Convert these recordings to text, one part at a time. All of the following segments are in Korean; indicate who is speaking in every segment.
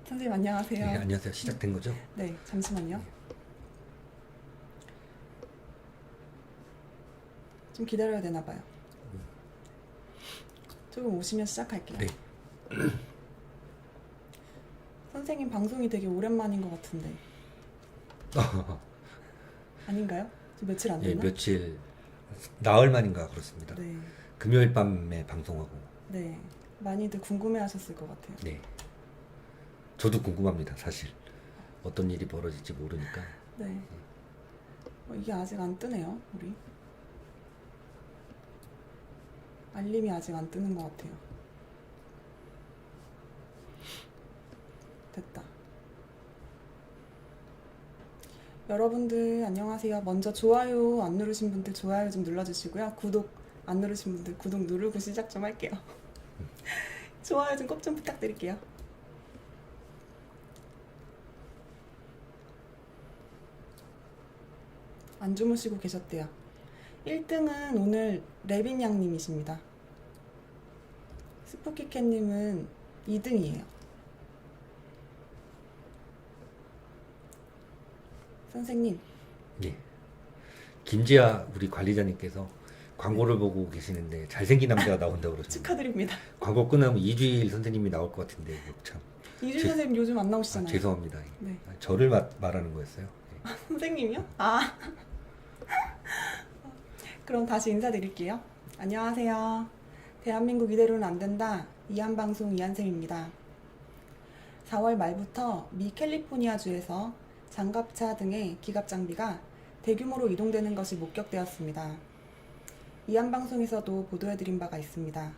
Speaker 1: 선생님 안녕하세요.
Speaker 2: 네, 안녕하세요. 시작된 거죠?
Speaker 1: 네, 잠시만요. 좀 기다려야 되나 봐요. 조금 오시면 시작할게요.
Speaker 2: 네.
Speaker 1: 선생님 방송이 되게 오랜만인 것 같은데 아닌가요? 좀 며칠 안
Speaker 2: 예,
Speaker 1: 됐나?
Speaker 2: 며칠 나흘 만인가 그렇습니다.
Speaker 1: 네,
Speaker 2: 금요일 밤에 방송하고.
Speaker 1: 네. 많이들 궁금해하셨을 것 같아요.
Speaker 2: 네. 저도 궁금합니다. 사실 어떤 일이 벌어질지 모르니까.
Speaker 1: 네. 이게 아직 안 뜨네요, 우리. 알림이 아직 안 뜨는 것 같아요. 됐다. 여러분들 안녕하세요. 먼저 좋아요 안 누르신 분들 좋아요 좀 눌러주시고요. 구독 안 누르신 분들 구독 누르고 시작 좀 할게요. 좋아요 좀 꼭 좀 부탁드릴게요. 안 주무시고 계셨대요. 1등은 오늘 레빈 양님이십니다. 스푸키캣님은 2등이에요. 선생님,
Speaker 2: 예. 김지아 우리 관리자님께서 광고를 보고 계시는데 잘생긴 남자가 나온다고 그러죠.
Speaker 1: 축하드립니다.
Speaker 2: 광고 끝나면 이주일 선생님이 나올 것 같은데 참.
Speaker 1: 이준
Speaker 2: 죄-
Speaker 1: 선생님 요즘 안 나오시잖아요.
Speaker 2: 죄송합니다.
Speaker 1: 네.
Speaker 2: 저를 말하는 거였어요. 예.
Speaker 1: 선생님이요? 아. 그럼 다시 인사드릴게요. 안녕하세요. 대한민국 이대로는 안 된다. 이한방송 이한쌤입니다. 4월 말부터 미 캘리포니아주에서 장갑차 등의 기갑 장비가 대규모로 이동되는 것이 목격되었습니다. 이한방송에서도 보도해드린 바가 있습니다.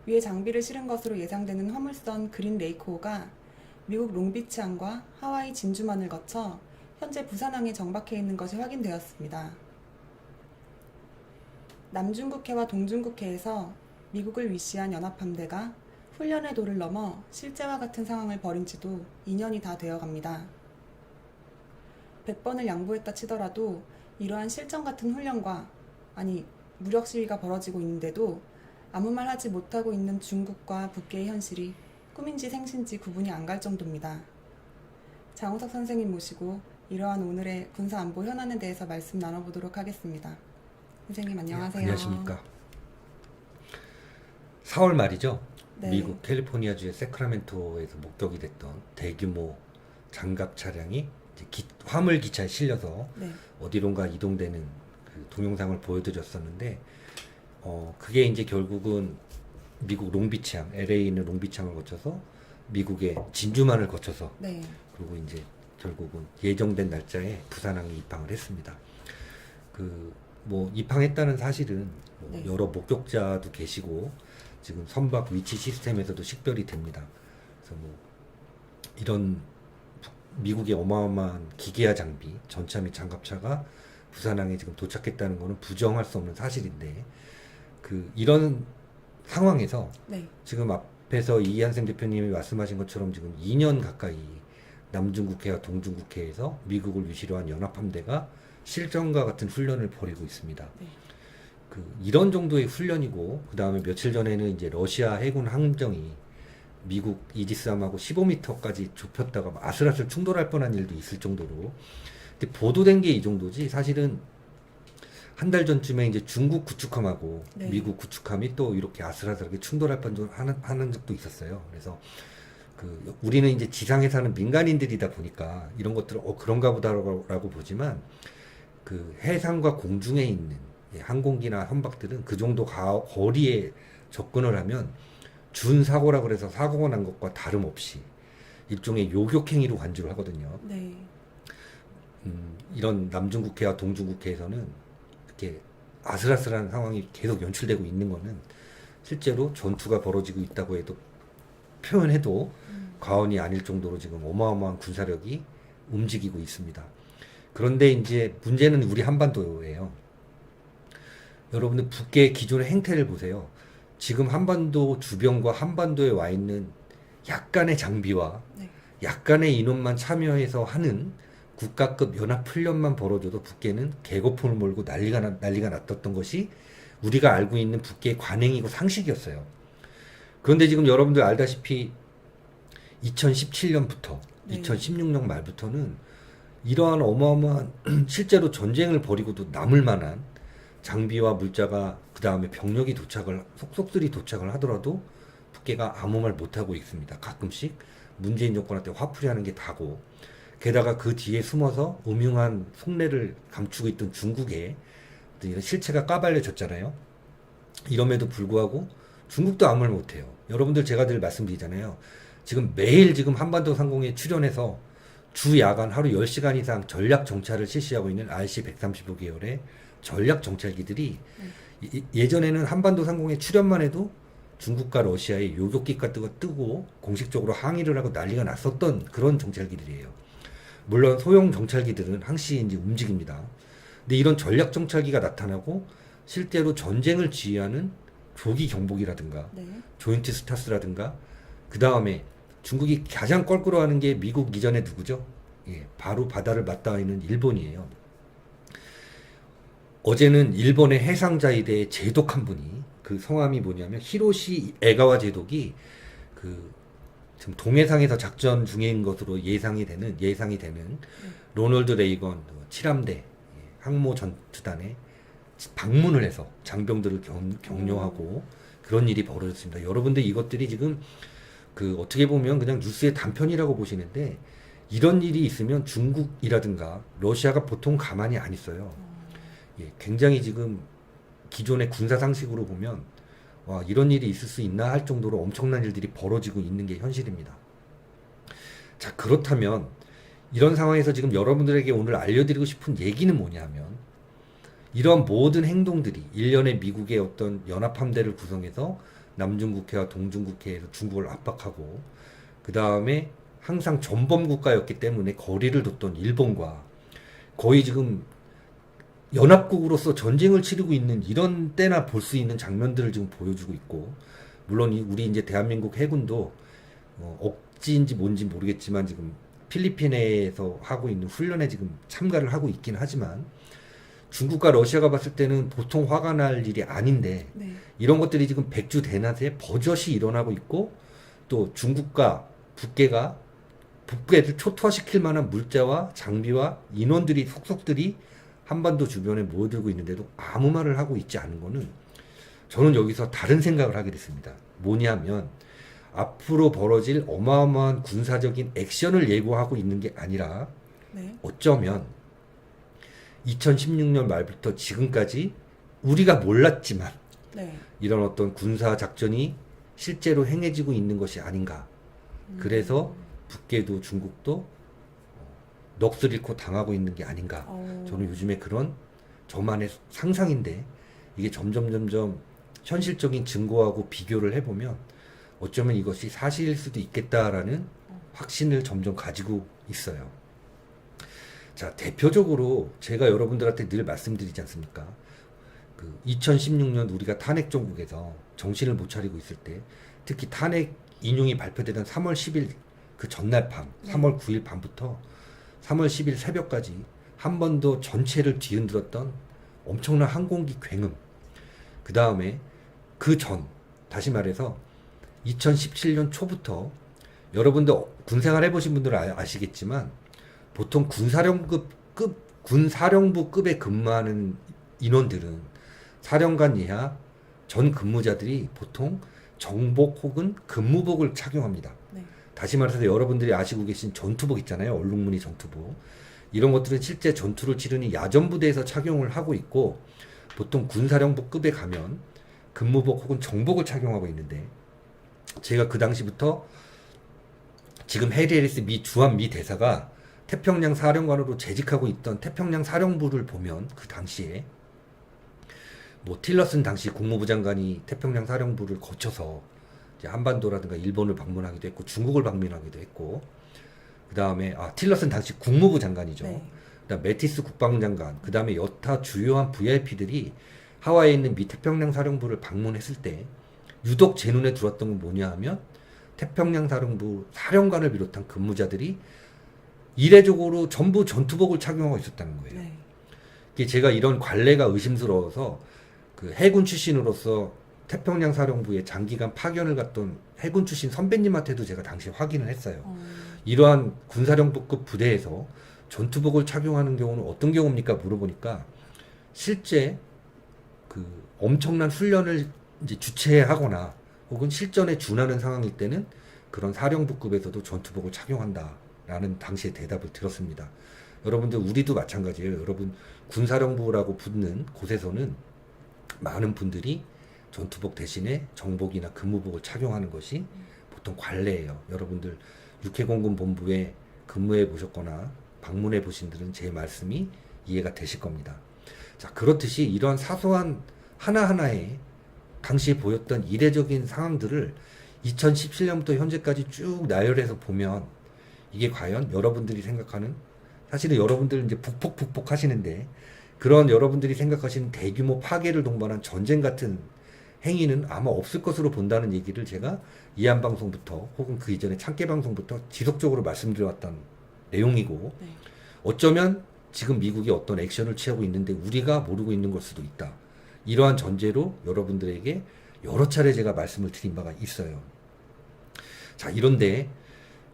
Speaker 1: 위에 장비를 실은 것으로 예상되는 화물선 그린 레이크호가 미국 롱비치항과 하와이 진주만을 거쳐 현재 부산항에 정박해 있는 것이 확인되었습니다. 남중국해와 동중국해에서 미국을 위시한 연합함대가 훈련의 도를 넘어 실제와 같은 상황을 벌인 지도 2년이 다 되어갑니다. 100번을 양보했다 치더라도 이러한 실전 같은 훈련과 무력 시위가 벌어지고 있는데도 아무 말 하지 못하고 있는 중국과 북계의 현실이 꿈인지 생신지 구분이 안 갈 정도입니다. 장우석 선생님 모시고 이러한 오늘의 군사안보 현안에 대해서 말씀 나눠보도록 하겠습니다. 선생님 안녕하세요.
Speaker 2: 안녕하십니까. 4월 말이죠.
Speaker 1: 네.
Speaker 2: 미국 캘리포니아주의 세크라멘토에서 목격이 됐던 대규모 장갑 차량이 이제 화물 기차에 실려서
Speaker 1: 네.
Speaker 2: 어디론가 이동되는 그 동영상을 보여드렸었는데, 그게 이제 결국은 미국 롱비치항, LA에 있는 롱비치항을 거쳐서 미국의 진주만을 거쳐서
Speaker 1: 네.
Speaker 2: 그리고 이제 결국은 예정된 날짜에 부산항에 입항을 했습니다. 뭐 입항했다는 사실은
Speaker 1: 네.
Speaker 2: 여러 목격자도 계시고 지금 선박 위치 시스템에서도 식별이 됩니다. 그래서 뭐 이런 미국의 어마어마한 기계화 장비, 전차 및 장갑차가 부산항에 지금 도착했다는 것은 부정할 수 없는 사실인데, 이런 상황에서
Speaker 1: 네.
Speaker 2: 지금 앞에서 이한샘 대표님이 말씀하신 것처럼 지금 2년 가까이 남중국해와 동중국해에서 미국을 위시로 한 연합함대가 실전과 같은 훈련을 벌이고 있습니다.
Speaker 1: 네.
Speaker 2: 이런 정도의 훈련이고, 그 다음에 며칠 전에는 이제 러시아 해군 함정이 미국 이지스함하고 15m까지 좁혔다가 아슬아슬 충돌할 뻔한 일도 있을 정도로, 근데 보도된 게 이 정도지, 사실은 한 달 전쯤에 이제 중국 구축함하고
Speaker 1: 네.
Speaker 2: 미국 구축함이 또 이렇게 아슬아슬하게 충돌할 뻔 하는 적도 있었어요. 그래서 우리는 이제 지상에 사는 민간인들이다 보니까 이런 것들을 그런가 보다라고 보지만, 해상과 공중에 있는 항공기나 선박들은 그 정도 거리에 접근을 하면 준사고라 그래서 사고가 난 것과 다름없이 일종의 요격행위로 간주를 하거든요.
Speaker 1: 네.
Speaker 2: 이런 남중국해와 동중국해에서는 이렇게 아슬아슬한 상황이 계속 연출되고 있는 거는 실제로 전투가 벌어지고 있다고 해도 표현해도 과언이 아닐 정도로 지금 어마어마한 군사력이 움직이고 있습니다. 그런데 이제 문제는 우리 한반도예요. 여러분들 북계의 기존의 행태를 보세요. 지금 한반도 주변과 한반도에 와 있는 약간의 장비와
Speaker 1: 네.
Speaker 2: 약간의 인원만 참여해서 하는 국가급 연합훈련만 벌어져도 북계는 개거폰을 몰고 난리가 났던 것이 우리가 알고 있는 북계의 관행이고 상식이었어요. 그런데 지금 여러분들 알다시피 2017년부터
Speaker 1: 네.
Speaker 2: 2016년 말부터는 이러한 어마어마한 실제로 전쟁을 벌이고도 남을 만한 장비와 물자가 그 다음에 병력이 속속들이 도착을 하더라도 북계가 아무 말 못하고 있습니다. 가끔씩 문재인 정권한테 화풀이하는 게 다고, 게다가 그 뒤에 숨어서 음흉한 속내를 감추고 있던 중국에 이런 실체가 까발려졌잖아요. 이럼에도 불구하고 중국도 아무 말 못해요. 여러분들 제가 늘 말씀드리잖아요. 지금 매일 지금 한반도 상공에 출연해서 주 야간 하루 10시간 이상 전략 정찰을 실시하고 있는 RC-135계열의 전략 정찰기들이 예전에는 한반도 상공에 출연만 해도 중국과 러시아의 요격기가 뜨고 공식적으로 항의를 하고 난리가 났었던 그런 정찰기들이에요. 물론 소형 정찰기들은 항시 이제 움직입니다. 근데 이런 전략 정찰기가 나타나고 실제로 전쟁을 지휘하는 조기 경보기라든가
Speaker 1: 네.
Speaker 2: 조인트 스타스라든가, 그 다음에 중국이 가장 껄끄러워하는 게 미국 이전에 누구죠? 예, 바로 바다를 맞닿아 있는 일본이에요. 어제는 일본의 해상자위대의 제독 한 분이, 그 성함이 뭐냐면 히로시 에가와 제독이 그 지금 동해상에서 작전 중인 것으로 예상이 되는 로널드 레이건 7함대 항모 전투단에 방문을 해서 장병들을 격려하고 그런 일이 벌어졌습니다. 여러분들 이것들이 지금 그 어떻게 보면 그냥 뉴스의 단편이라고 보시는데, 이런 일이 있으면 중국이라든가 러시아가 보통 가만히 안 있어요. 예, 굉장히 지금 기존의 군사 상식으로 보면 와, 이런 일이 있을 수 있나 할 정도로 엄청난 일들이 벌어지고 있는 게 현실입니다. 자, 그렇다면 이런 상황에서 지금 여러분들에게 오늘 알려드리고 싶은 얘기는 뭐냐면, 이런 모든 행동들이 일련의 미국의 어떤 연합함대를 구성해서 남중국해와 동중국해에서 중국을 압박하고, 그 다음에 항상 전범 국가였기 때문에 거리를 뒀던 일본과 거의 지금 연합국으로서 전쟁을 치르고 있는 이런 때나 볼 수 있는 장면들을 지금 보여주고 있고, 물론 우리 이제 대한민국 해군도 억지인지 뭔지 모르겠지만 지금 필리핀에서 하고 있는 훈련에 지금 참가를 하고 있긴 하지만, 중국과 러시아가 봤을 때는 보통 화가 날 일이 아닌데
Speaker 1: 네.
Speaker 2: 이런 것들이 지금 백주대낮에 버젓이 일어나고 있고, 또 중국과 북괴를 초토화시킬 만한 물자와 장비와 인원들이 속속들이 한반도 주변에 모여들고 있는데도 아무 말을 하고 있지 않은 거는, 저는 여기서 다른 생각을 하게 됐습니다. 뭐냐면 앞으로 벌어질 어마어마한 군사적인 액션을 예고하고 있는 게 아니라
Speaker 1: 네.
Speaker 2: 어쩌면 2016년 말부터 지금까지 우리가 몰랐지만
Speaker 1: 네.
Speaker 2: 이런 어떤 군사 작전이 실제로 행해지고 있는 것이 아닌가. 그래서 북계도 중국도 넋을 잃고 당하고 있는 게 아닌가. 저는 요즘에 그런 저만의 상상인데, 이게 점점 현실적인 증거하고 비교를 해보면 어쩌면 이것이 사실일 수도 있겠다라는 확신을 점점 가지고 있어요. 자, 대표적으로 제가 여러분들한테 늘 말씀드리지 않습니까? 그 2016년 우리가 탄핵 정국에서 정신을 못 차리고 있을 때, 특히 탄핵 인용이 발표되던 3월 10일 그 전날 밤, 3월 9일 밤부터 3월 10일 새벽까지 한반도 전체를 뒤흔들었던 엄청난 항공기 굉음, 그 다음에 다시 말해서 2017년 초부터, 여러분들 군생활 해보신 분들은 아시겠지만 보통 군사령부급에 근무하는 인원들은 사령관 이하 전 근무자들이 보통 정복 혹은 근무복을 착용합니다.
Speaker 1: 네.
Speaker 2: 다시 말해서 여러분들이 아시고 계신 전투복 있잖아요. 얼룩무늬 전투복. 이런 것들은 실제 전투를 치르는 야전부대에서 착용을 하고 있고, 보통 군사령부급에 가면 근무복 혹은 정복을 착용하고 있는데, 제가 그 당시부터 지금 해리 해리스 주한 미 대사가 태평양 사령관으로 재직하고 있던 태평양 사령부를 보면, 그 당시에 틸러슨 당시 국무부 장관이 태평양 사령부를 거쳐서 이제 한반도라든가 일본을 방문하기도 했고 중국을 방문하기도 했고, 그 다음에 틸러슨 당시 국무부 장관이죠.
Speaker 1: 네.
Speaker 2: 그다음 매티스 국방장관, 그 다음에 여타 주요한 VIP들이 하와이에 있는 미 태평양 사령부를 방문했을 때 유독 제 눈에 들어왔던 건 뭐냐 하면, 태평양 사령부 사령관을 비롯한 근무자들이 이례적으로 전부 전투복을 착용하고 있었다는 거예요.
Speaker 1: 네.
Speaker 2: 제가 이런 관례가 의심스러워서 그 해군 출신으로서 태평양 사령부에 장기간 파견을 갔던 해군 출신 선배님한테도 제가 당시에 확인을 했어요. 이러한 군사령부급 부대에서 전투복을 착용하는 경우는 어떤 경우입니까? 물어보니까 실제 그 엄청난 훈련을 이제 주최하거나 혹은 실전에 준하는 상황일 때는 그런 사령부급에서도 전투복을 착용한다라는 당시의 대답을 들었습니다. 여러분들 우리도 마찬가지예요. 여러분 군사령부라고 붙는 곳에서는 많은 분들이 전투복 대신에 정복이나 근무복을 착용하는 것이 보통 관례예요. 여러분들 육해공군 본부에 근무해 보셨거나 방문해 보신 분들은 제 말씀이 이해가 되실 겁니다. 자, 그렇듯이 이러한 사소한 하나하나의 당시에 보였던 이례적인 상황들을 2017년부터 현재까지 쭉 나열해서 보면 이게 과연 여러분들이 생각하는, 사실은 여러분들 이제 북폭 하시는데 그런 여러분들이 생각하시는 대규모 파괴를 동반한 전쟁 같은 행위는 아마 없을 것으로 본다는 얘기를 제가 이한방송부터 혹은 그 이전에 참깨방송부터 지속적으로 말씀드려왔던 내용이고,
Speaker 1: 네.
Speaker 2: 어쩌면 지금 미국이 어떤 액션을 취하고 있는데 우리가 모르고 있는 걸 수도 있다. 이러한 전제로 여러분들에게 여러 차례 제가 말씀을 드린 바가 있어요. 자, 이런데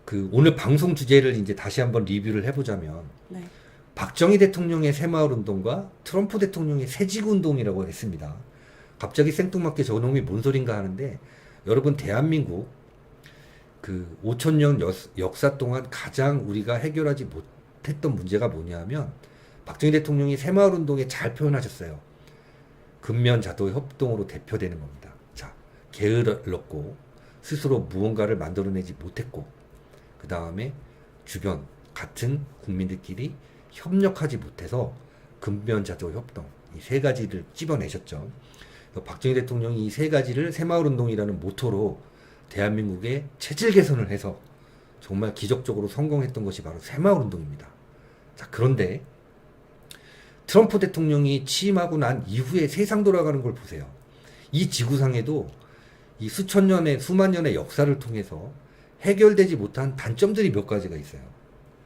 Speaker 2: 그 오늘 방송 주제를 이제 다시 한번 리뷰를 해보자면,
Speaker 1: 네.
Speaker 2: 박정희 대통령의 새마을 운동과 트럼프 대통령의 새지구 운동이라고 했습니다. 갑자기 생뚱맞게 저놈이 뭔 소린가 하는데, 여러분 대한민국 그 5천년 역사 동안 가장 우리가 해결하지 못했던 문제가 뭐냐면, 박정희 대통령이 새마을 운동에 잘 표현하셨어요. 근면자도 협동으로 대표되는 겁니다. 자, 게을렀고 스스로 무언가를 만들어내지 못했고, 그 다음에 주변 같은 국민들끼리 협력하지 못해서 근면자도 협동, 이 세 가지를 찝어내셨죠. 박정희 대통령이 이 세 가지를 새마을운동이라는 모토로 대한민국의 체질 개선을 해서 정말 기적적으로 성공했던 것이 바로 새마을운동입니다. 자, 그런데 트럼프 대통령이 취임하고 난 이후에 세상 돌아가는 걸 보세요. 이 지구상에도 이 수천 년의, 수만 년의 역사를 통해서 해결되지 못한 단점들이 몇 가지가 있어요.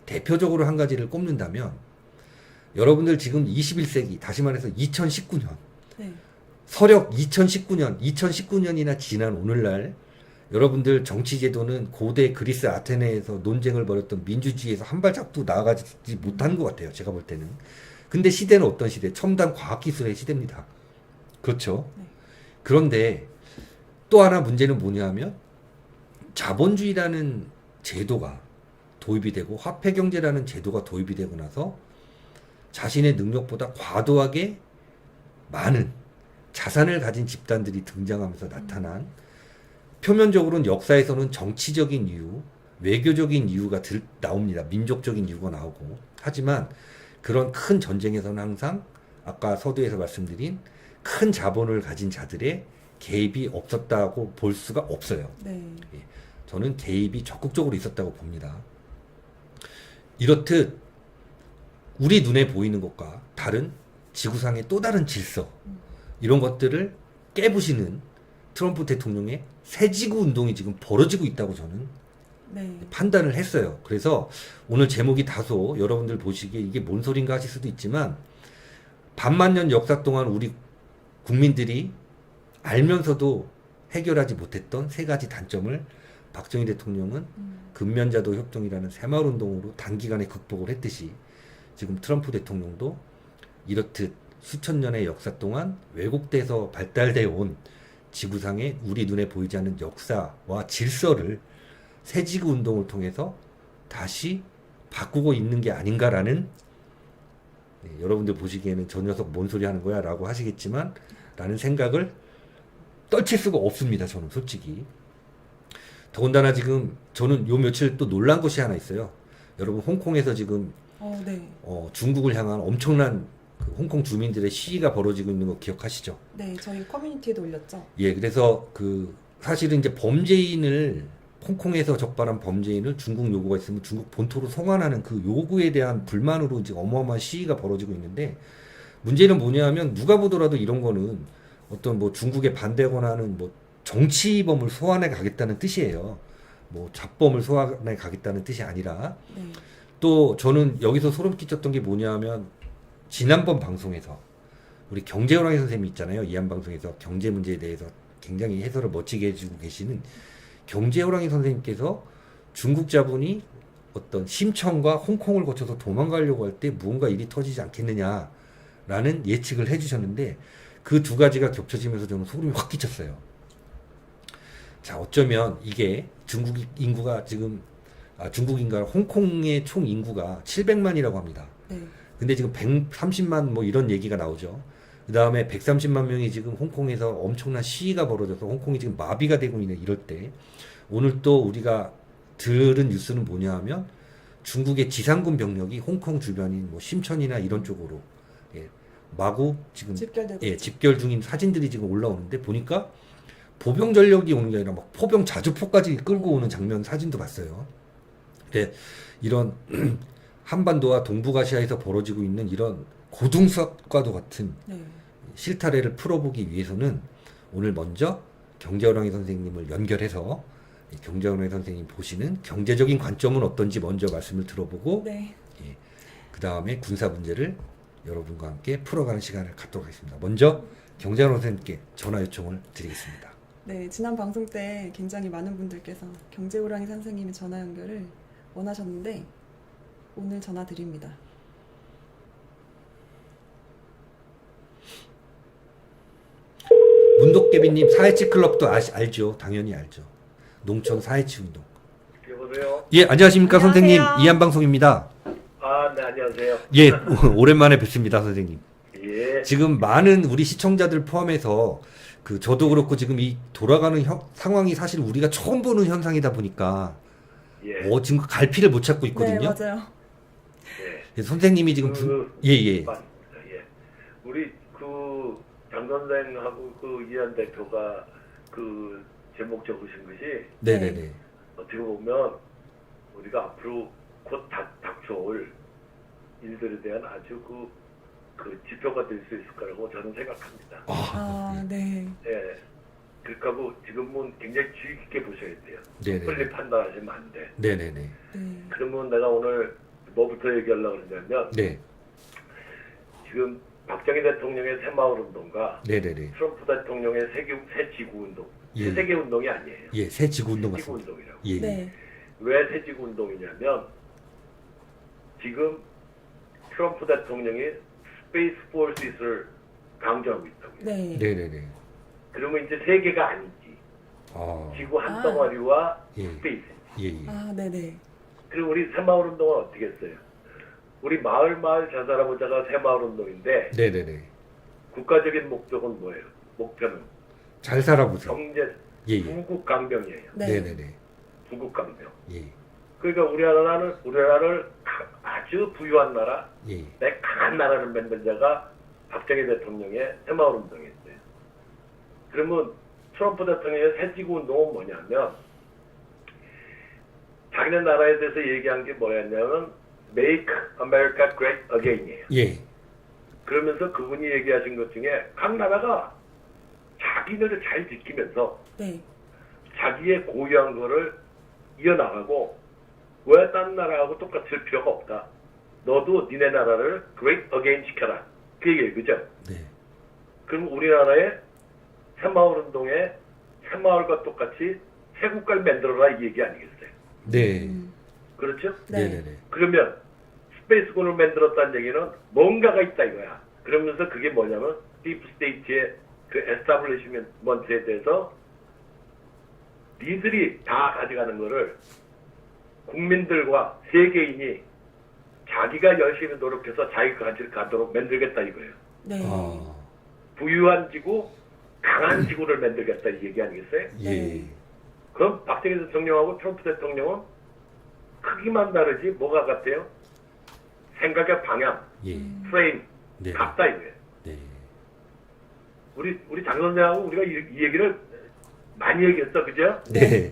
Speaker 2: 대표적으로 한 가지를 꼽는다면, 여러분들 지금 21세기, 다시 말해서 2019년,
Speaker 1: 네.
Speaker 2: 서력 2019년이나 지난 오늘날 여러분들 정치제도는 고대 그리스 아테네에서 논쟁을 벌였던 민주주의에서 한 발짝도 나아가지 못한 것 같아요. 제가 볼 때는. 근데 시대는 어떤 시대? 첨단 과학기술의 시대입니다. 그렇죠?
Speaker 1: 네.
Speaker 2: 그런데 또 하나 문제는 뭐냐면, 자본주의라는 제도가 도입이 되고 화폐경제라는 제도가 도입이 되고 나서 자신의 능력보다 과도하게 많은 자산을 가진 집단들이 등장하면서 나타난, 표면적으로는 역사에서는 정치적인 이유, 외교적인 이유가 나옵니다. 민족적인 이유가 나오고. 하지만 그런 큰 전쟁에서는 항상 아까 서두에서 말씀드린 큰 자본을 가진 자들의 개입이 없었다고 볼 수가 없어요.
Speaker 1: 네.
Speaker 2: 저는 개입이 적극적으로 있었다고 봅니다. 이렇듯 우리 눈에 보이는 것과 다른 지구상의 또 다른 질서, 이런 것들을 깨부시는 트럼프 대통령의 새지구 운동이 지금 벌어지고 있다고 저는
Speaker 1: 네.
Speaker 2: 판단을 했어요. 그래서 오늘 제목이 다소 여러분들 보시기에 이게 뭔 소린가 하실 수도 있지만, 반만년 역사 동안 우리 국민들이 알면서도 해결하지 못했던 세 가지 단점을 박정희 대통령은 근면자도 협동이라는 새마을운동으로 단기간에 극복을 했듯이, 지금 트럼프 대통령도 이렇듯 수천 년의 역사 동안 왜곡돼서 발달되어 온 지구상의 우리 눈에 보이지 않는 역사와 질서를 새지구 운동을 통해서 다시 바꾸고 있는 게 아닌가라는, 여러분들 보시기에는 저 녀석 뭔 소리 하는 거야 라고 하시겠지만, 라는 생각을 떨칠 수가 없습니다. 저는 솔직히. 더군다나 지금 저는 요 며칠 또 놀란 것이 하나 있어요. 여러분 홍콩에서 지금
Speaker 1: 네.
Speaker 2: 중국을 향한 엄청난 그 홍콩 주민들의 시위가 벌어지고 있는 거 기억하시죠?
Speaker 1: 네, 저희 커뮤니티에도 올렸죠.
Speaker 2: 예, 그래서 그 사실은 이제 범죄인을, 홍콩에서 적발한 범죄인을 중국 요구가 있으면 중국 본토로 송환하는 그 요구에 대한 불만으로 이제 어마어마한 시위가 벌어지고 있는데, 문제는 뭐냐면 누가 보더라도 이런 거는 어떤 뭐 중국에 반대하거나 하는 뭐 정치범을 소환해 가겠다는 뜻이에요. 뭐 잡범을 소환해 가겠다는 뜻이 아니라,
Speaker 1: 네.
Speaker 2: 또 저는 여기서 소름 끼쳤던 게 뭐냐면, 지난번 방송에서 우리 경제호랑이 선생님이 있잖아요. 이한 방송에서 경제 문제에 대해서 굉장히 해설을 멋지게 해주고 계시는 경제호랑이 선생님께서 중국 자본이 어떤 심천과 홍콩을 거쳐서 도망가려고 할 때 무언가 일이 터지지 않겠느냐라는 예측을 해주셨는데 그 두 가지가 겹쳐지면서 저는 소름이 확 끼쳤어요. 자, 어쩌면 이게 중국 인구가 지금 중국 인구가 홍콩의 총 인구가 700만이라고 합니다.
Speaker 1: 네.
Speaker 2: 근데 지금 130만 뭐 이런 얘기가 나오죠. 그 다음에 130만 명이 지금 홍콩에서 엄청난 시위가 벌어져서 홍콩이 지금 마비가 되고 있는 이럴 때 오늘 또 우리가 들은 뉴스는 뭐냐 하면 중국의 지상군 병력이 홍콩 주변인 뭐 심천이나 이런 쪽으로 마구 지금
Speaker 1: 집결되고 있죠.
Speaker 2: 집결 중인 사진들이 지금 올라오는데 보니까 보병 전력이 오는 게 아니라 막 포병 자주포까지 끌고 오는 장면 사진도 봤어요. 네, 이런 한반도와 동북아시아에서 벌어지고 있는 이런 고등수학과도 같은
Speaker 1: 네.
Speaker 2: 실타래를 풀어보기 위해서는 오늘 먼저 경제호랑이 선생님을 연결해서 경제호랑이 선생님 보시는 경제적인 관점은 어떤지 먼저 말씀을 들어보고
Speaker 1: 네.
Speaker 2: 그 다음에 군사 문제를 여러분과 함께 풀어가는 시간을 갖도록 하겠습니다. 먼저 경제호랑이 선생님께 전화 요청을 드리겠습니다.
Speaker 1: 네, 지난 방송 때 굉장히 많은 분들께서 경제호랑이 선생님의 전화 연결을 원하셨는데 오늘 전화 드립니다.
Speaker 2: 문독개비님 사회치 클럽도 알죠? 당연히 알죠. 농촌 사회치 운동.
Speaker 3: 여보세요?
Speaker 2: 예, 안녕하십니까
Speaker 1: 안녕하세요.
Speaker 2: 선생님 이한방송입니다.
Speaker 3: 아, 네, 안녕하세요.
Speaker 2: 예, 오랜만에 뵙습니다 선생님.
Speaker 3: 예,
Speaker 2: 지금 많은 우리 시청자들 포함해서 저도 그렇고 지금 이 돌아가는 상황이 사실 우리가 처음 보는 현상이다 보니까
Speaker 3: 예,
Speaker 2: 지금 갈피를 못 찾고
Speaker 1: 네,
Speaker 2: 있거든요.
Speaker 1: 맞아요.
Speaker 3: 예.
Speaker 2: 그래서 선생님이 지금 예.
Speaker 3: 맞습니다. 예. 우리 장 선생하고 이한 대표가 제목 적으신 것이
Speaker 2: 네네네.
Speaker 3: 어떻게 보면 우리가 앞으로 곧 닥쳐올 일들에 대한 아주 지표가 될 수 있을 거라고 저는 생각합니다.
Speaker 1: 아, 네.
Speaker 3: 예. 그렇다고 지금은 굉장히 주의 깊게 보셔야 돼요.
Speaker 2: 네네.
Speaker 3: 빨리 판단하시면 안 돼.
Speaker 2: 네네네.
Speaker 1: 네.
Speaker 3: 그러면 내가 오늘 뭐부터 얘기하려고 그러냐면
Speaker 2: 네.
Speaker 3: 지금 박정희 대통령의 새마을운동과
Speaker 2: 네네네.
Speaker 3: 트럼프 대통령의 새지구운동,
Speaker 2: 예.
Speaker 3: 새세계운동이 아니에요.
Speaker 2: 예, 새 지구 운동 같습니다.
Speaker 3: 새지구운동이라고.
Speaker 2: 예.
Speaker 1: 네.
Speaker 3: 왜 새지구운동이냐면 지금 트럼프 대통령이 스페이스 포스를 강조하고 있다고요.
Speaker 1: 네.
Speaker 2: 네네네.
Speaker 3: 그러면 이제 세계가 아니지.
Speaker 2: 아.
Speaker 3: 지구 한
Speaker 1: 아.
Speaker 3: 덩어리와
Speaker 2: 예.
Speaker 3: 스페이스.
Speaker 2: 예. 예.
Speaker 1: 아, 네네.
Speaker 3: 그리고 우리 새마을운동은 어떻게 했어요? 우리 마을 잘 살아보자가 새마을운동인데
Speaker 2: 네네네.
Speaker 3: 국가적인 목적은 뭐예요? 목표는
Speaker 2: 잘 살아보세요.
Speaker 3: 경제
Speaker 2: 예. 예.
Speaker 3: 부국강병이에요.
Speaker 1: 네.
Speaker 2: 네네네.
Speaker 3: 부국강병.
Speaker 2: 예.
Speaker 3: 그러니까 우리나라를 아주 부유한 나라,
Speaker 2: 예.
Speaker 3: 강한 나라를 만든 자가 박정희 대통령의 새마을운동이었어요. 그러면 트럼프 대통령의 새지구운동은 뭐냐면 자기네 나라에 대해서 얘기한 게 뭐였냐면 Make America Great Again이에요.
Speaker 2: 예.
Speaker 3: 그러면서 그분이 얘기하신 것 중에 각 나라가 자기네를 잘 지키면서
Speaker 1: 네.
Speaker 3: 자기의 고유한 거를 이어나가고 왜 딴 나라하고 똑같을 필요가 없다. 너도 니네 나라를 Great Again 시켜라. 그 얘기예요. 그죠?
Speaker 2: 네.
Speaker 3: 그럼 우리나라의 새마을운동에 새마을과 똑같이 새 국가를 만들어라 이 얘기 아니겠어요?
Speaker 2: 네.
Speaker 3: 그렇죠?
Speaker 1: 네.
Speaker 2: 네네네.
Speaker 3: 그러면 스페이스군을 만들었다는 얘기는 뭔가가 있다 이거야. 그러면서 그게 뭐냐면 딥스테이트의 에스타블리시먼트에 대해서 니들이 다 가져가는 거를 국민들과 세계인이 자기가 열심히 노력해서 자기가 가도록 만들겠다 이거예요.
Speaker 1: 네.
Speaker 2: 아.
Speaker 3: 부유한 지구, 강한 지구를 만들겠다 이 얘기 아니겠어요?
Speaker 2: 예.
Speaker 3: 그럼 박정희 대통령하고 트럼프 대통령은 크기만 다르지 뭐가 같아요? 생각의 방향,
Speaker 2: 예.
Speaker 3: 프레임
Speaker 2: 네.
Speaker 3: 같다 이거예요.
Speaker 2: 네.
Speaker 3: 우리 장 선생하고 우리가 이 얘기를 많이 얘기했어, 그죠?
Speaker 2: 네.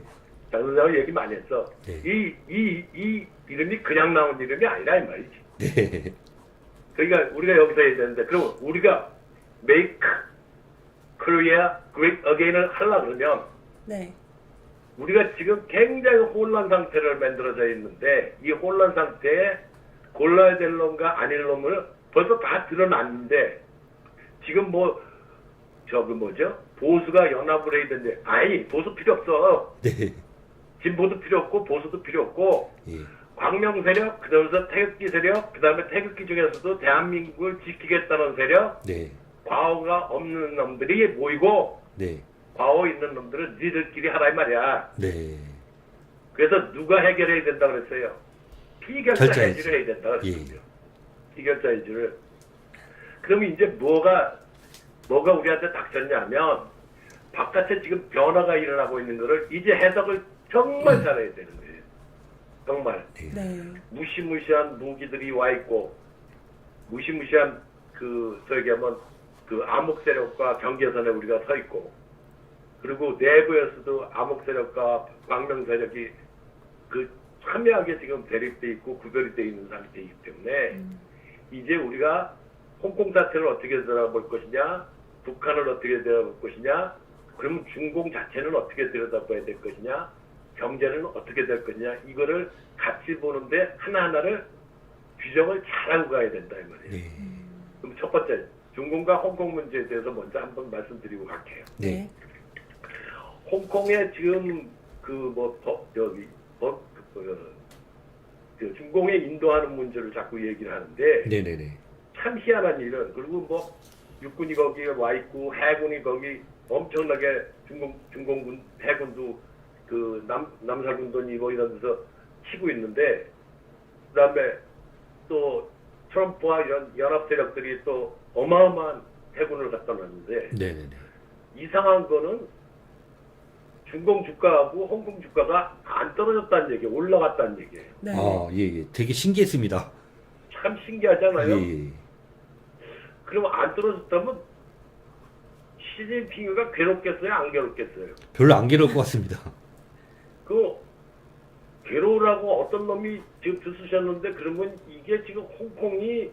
Speaker 3: 장 선생하고 얘기 많이 했어.
Speaker 2: 네.
Speaker 3: 이 이름이 그냥 나온 이름이 아니라 이 말이지.
Speaker 2: 네.
Speaker 3: 그러니까 우리가 여기서 얘기했는데 그럼 우리가 Make Korea Great Again을 하려고 그러면
Speaker 1: 네.
Speaker 3: 우리가 지금 굉장히 혼란 상태를 만들어져 있는데 이 혼란 상태에 골라야 될 놈과 아닐 놈을 벌써 다 드러났는데 지금 보수가 연합을 해야 되는데 아니 보수 필요 없어.
Speaker 2: 네.
Speaker 3: 진보도 필요 없고 보수도 필요 없고
Speaker 2: 예.
Speaker 3: 광명 세력, 그다음에 태극기 세력, 그다음에 태극기 중에서도 대한민국을 지키겠다는 세력,
Speaker 2: 네.
Speaker 3: 과오가 없는 놈들이 모이고
Speaker 2: 네.
Speaker 3: 과오 있는 놈들은 니들끼리 하라 이 말이야.
Speaker 2: 네.
Speaker 3: 그래서 누가 해결해야 된다 그랬어요. 피결자
Speaker 2: 결자해지.
Speaker 3: 해지를 해야 된다 그랬어요.
Speaker 2: 예.
Speaker 3: 피결자 해지를. 그러면 이제 뭐가 우리한테 닥쳤냐면 바깥에 지금 변화가 일어나고 있는 거를 이제 해석을 정말 잘해야 되는 거예요. 정말.
Speaker 1: 네.
Speaker 3: 무시무시한 무기들이 와 있고 무시무시한 그 저기 하면 그 암흑 세력과 경계선에 우리가 서 있고 그리고 내부에서도 암흑 세력과 광명 세력이 그 첨예하게 지금 대립돼 있고 구별이 돼 있는 상태이기 때문에 이제 우리가 홍콩 사태를 어떻게 들여다볼 것이냐, 북한을 어떻게 들여다볼 것이냐, 그러면 중공 자체는 어떻게 들여다봐야 될 것이냐, 경제는 어떻게 될 것이냐, 이거를 같이 보는데 하나하나를 규정을 잘하고 가야 된다 이 말이에요.
Speaker 2: 네.
Speaker 3: 그럼 첫 번째 중공과 홍콩 문제에 대해서 먼저 한번 말씀드리고 갈게요.
Speaker 2: 네.
Speaker 3: 홍콩에 지금 중공에 인도하는 문제를 자꾸 얘기를 하는데
Speaker 2: 네네네.
Speaker 3: 참 희한한 일은 그리고 뭐 육군이 거기에 와 있고 해군이 거기 엄청나게 중공군 해군도 그 남사군돈이 뭐 이런 데서 치고 있는데 그다음에 또 트럼프와 이런 연합 세력들이 또 어마어마한 해군을 갖다 놨는데
Speaker 2: 네네네.
Speaker 3: 이상한 거는 중공 주가하고 홍콩 주가가 안 떨어졌다는 얘기예요. 올라갔다는 얘기예요.
Speaker 1: 네.
Speaker 2: 아, 예, 예. 되게 신기했습니다.
Speaker 3: 참 신기하잖아요.
Speaker 2: 예, 예.
Speaker 3: 그러면 안 떨어졌다면 시진핑이가 괴롭겠어요? 안 괴롭겠어요?
Speaker 2: 별로 안 괴로울 것 같습니다.
Speaker 3: 그 괴로우라고 어떤 놈이 지금 드수셨는데 그러면 이게 지금 홍콩이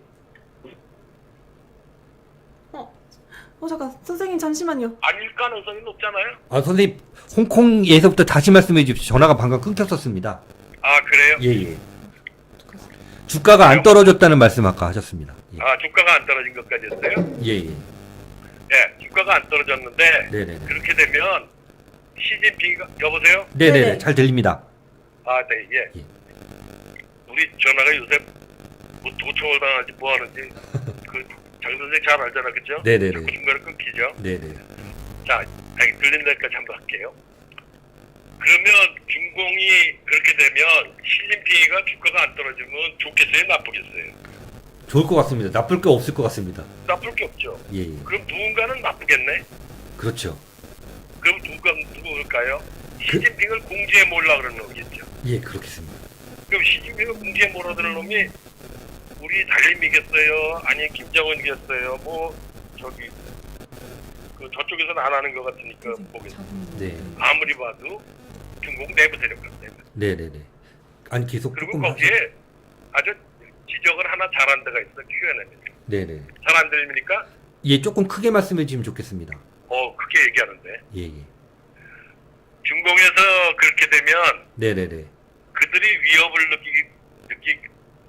Speaker 1: 잠깐 선생님 잠시만요.
Speaker 3: 아닐 가능성이 높잖아요.
Speaker 2: 아, 선생님, 홍콩에서부터 다시 말씀해 주십시오. 전화가 방금 끊겼었습니다.
Speaker 3: 아 그래요?
Speaker 2: 예, 예. 주가가 안 떨어졌다는 말씀 아까 하셨습니다. 예,
Speaker 3: 아 주가가 안 떨어진 것까지 했어요?
Speaker 2: 예. 예.
Speaker 3: 네, 주가가 안 떨어졌는데
Speaker 2: 네네네.
Speaker 3: 그렇게 되면 시진핑이가 여보세요?
Speaker 2: 네네네.
Speaker 1: 네네.
Speaker 2: 잘 들립니다.
Speaker 3: 아 네, 예.
Speaker 2: 예.
Speaker 3: 우리 전화가 요새 뭐 도청을 당하지 뭐 하는지 그 장 선생 잘 알잖아, 그죠?
Speaker 2: 네네네.
Speaker 3: 자꾸 중간에 끊기죠.
Speaker 2: 네네.
Speaker 3: 자, 들린 데까지 한번 할게요. 그러면 중공이 그렇게 되면 시진핑이가 주가가 안 떨어지면 좋겠어요, 나쁘겠어요?
Speaker 2: 좋을 것 같습니다. 나쁠 게 없을 것 같습니다.
Speaker 3: 나쁠 게 없죠.
Speaker 2: 예, 예.
Speaker 3: 그럼 누군가는 나쁘겠네.
Speaker 2: 그렇죠.
Speaker 3: 그럼 누구일까요? 시진핑을 공지에 몰라 그러는 놈이겠죠.
Speaker 2: 예, 그렇겠습니다.
Speaker 3: 그럼 시진핑을 공지에 몰아드는 놈이 우리 달림이겠어요? 아니 김정은이겠어요? 뭐 저기 그 저쪽에서는 안 하는 것 같으니까 보겠습니다.
Speaker 2: 네.
Speaker 3: 아무리 봐도 중국 내부 세력 같아요.
Speaker 2: 네네네. 아니, 계속
Speaker 3: 그리고
Speaker 2: 조금
Speaker 3: 거기에 아주 지적을 하나 잘한 데가 있어. Q&A.
Speaker 2: 네네.
Speaker 3: 잘 안 들립니까?
Speaker 2: 예, 조금 크게 말씀해 주시면 좋겠습니다.
Speaker 3: 그렇게 얘기하는데.
Speaker 2: 예, 예.
Speaker 3: 중공에서 그렇게 되면
Speaker 2: 네네네.
Speaker 3: 그들이 위협을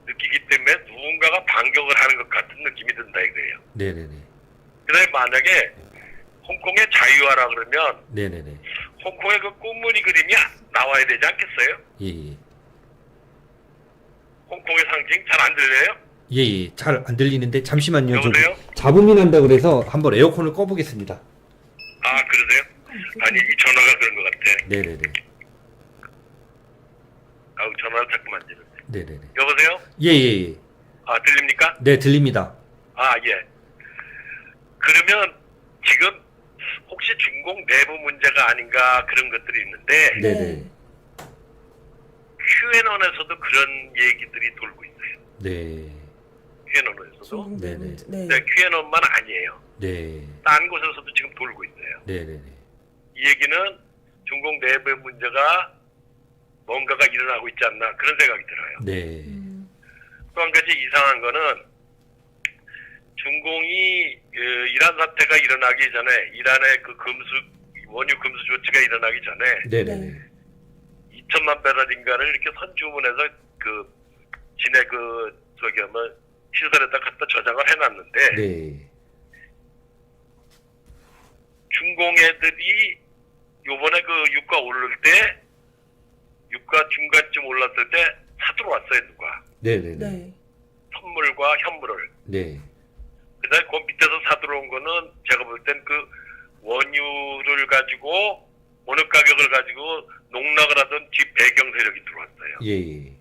Speaker 3: 느끼기 때문에 누군가가 반격을 하는 것 같은 느낌이 든다 이거예요.
Speaker 2: 네네네.
Speaker 3: 그다음에 만약에 홍콩의 자유화라 그러면
Speaker 2: 네네네.
Speaker 3: 홍콩의 그 꽃무늬 그림이 나와야 되지 않겠어요?
Speaker 2: 예, 예.
Speaker 3: 홍콩의 상징 잘 안 들려요?
Speaker 2: 예, 예. 잘 안 들리는데 잠시만요. 좀
Speaker 3: 여보세요?
Speaker 2: 잡음이 난다 그래서 한번 에어컨을 꺼보겠습니다.
Speaker 3: 아 그러세요? 아니 이 전화가 그런 것 같아.
Speaker 2: 네네네.
Speaker 3: 아우 전화를 자꾸 만지는데.
Speaker 2: 네네네.
Speaker 3: 여보세요?
Speaker 2: 예, 예, 예.
Speaker 3: 아 들립니까?
Speaker 2: 네, 들립니다.
Speaker 3: 아 예. 그러면 지금 혹시 중공 내부 문제가 아닌가 그런 것들이 있는데
Speaker 2: 네네.
Speaker 3: QAnon에서도 그런 얘기들이 돌고 있어요.
Speaker 2: 네.
Speaker 3: QAnon에서도.
Speaker 2: 네네.
Speaker 1: 네.
Speaker 3: 네, QAnon만 아니에요.
Speaker 2: 네.
Speaker 3: 딴 곳에서도 지금 돌고 있어요.
Speaker 2: 네네네.
Speaker 3: 이 얘기는 중공 내부의 문제가 뭔가가 일어나고 있지 않나 그런 생각이 들어요.
Speaker 2: 네.
Speaker 3: 또 한 가지 이상한 거는 중공이 이란 사태가 일어나기 전에 이란의 그 원유 금수 조치가 일어나기 전에
Speaker 2: 네네네.
Speaker 3: 2천만 배럴인가를 이렇게 선주문해서 그 진해 저기 뭐 시설에다 갖다 저장을 해놨는데
Speaker 2: 네.
Speaker 3: 중공애들이 요번에 그 유가 오를 때, 유가 중간쯤 올랐을 때 사들어왔어요, 누가.
Speaker 2: 네네네.
Speaker 1: 네.
Speaker 3: 선물과 현물을.
Speaker 2: 네.
Speaker 3: 그다음에 그 밑에서 사들어온 거는 제가 볼 땐 그 원유를 가지고, 원유 가격을 가지고 농락을 하던 뒷 배경 세력이 들어왔어요.
Speaker 2: 예, 예.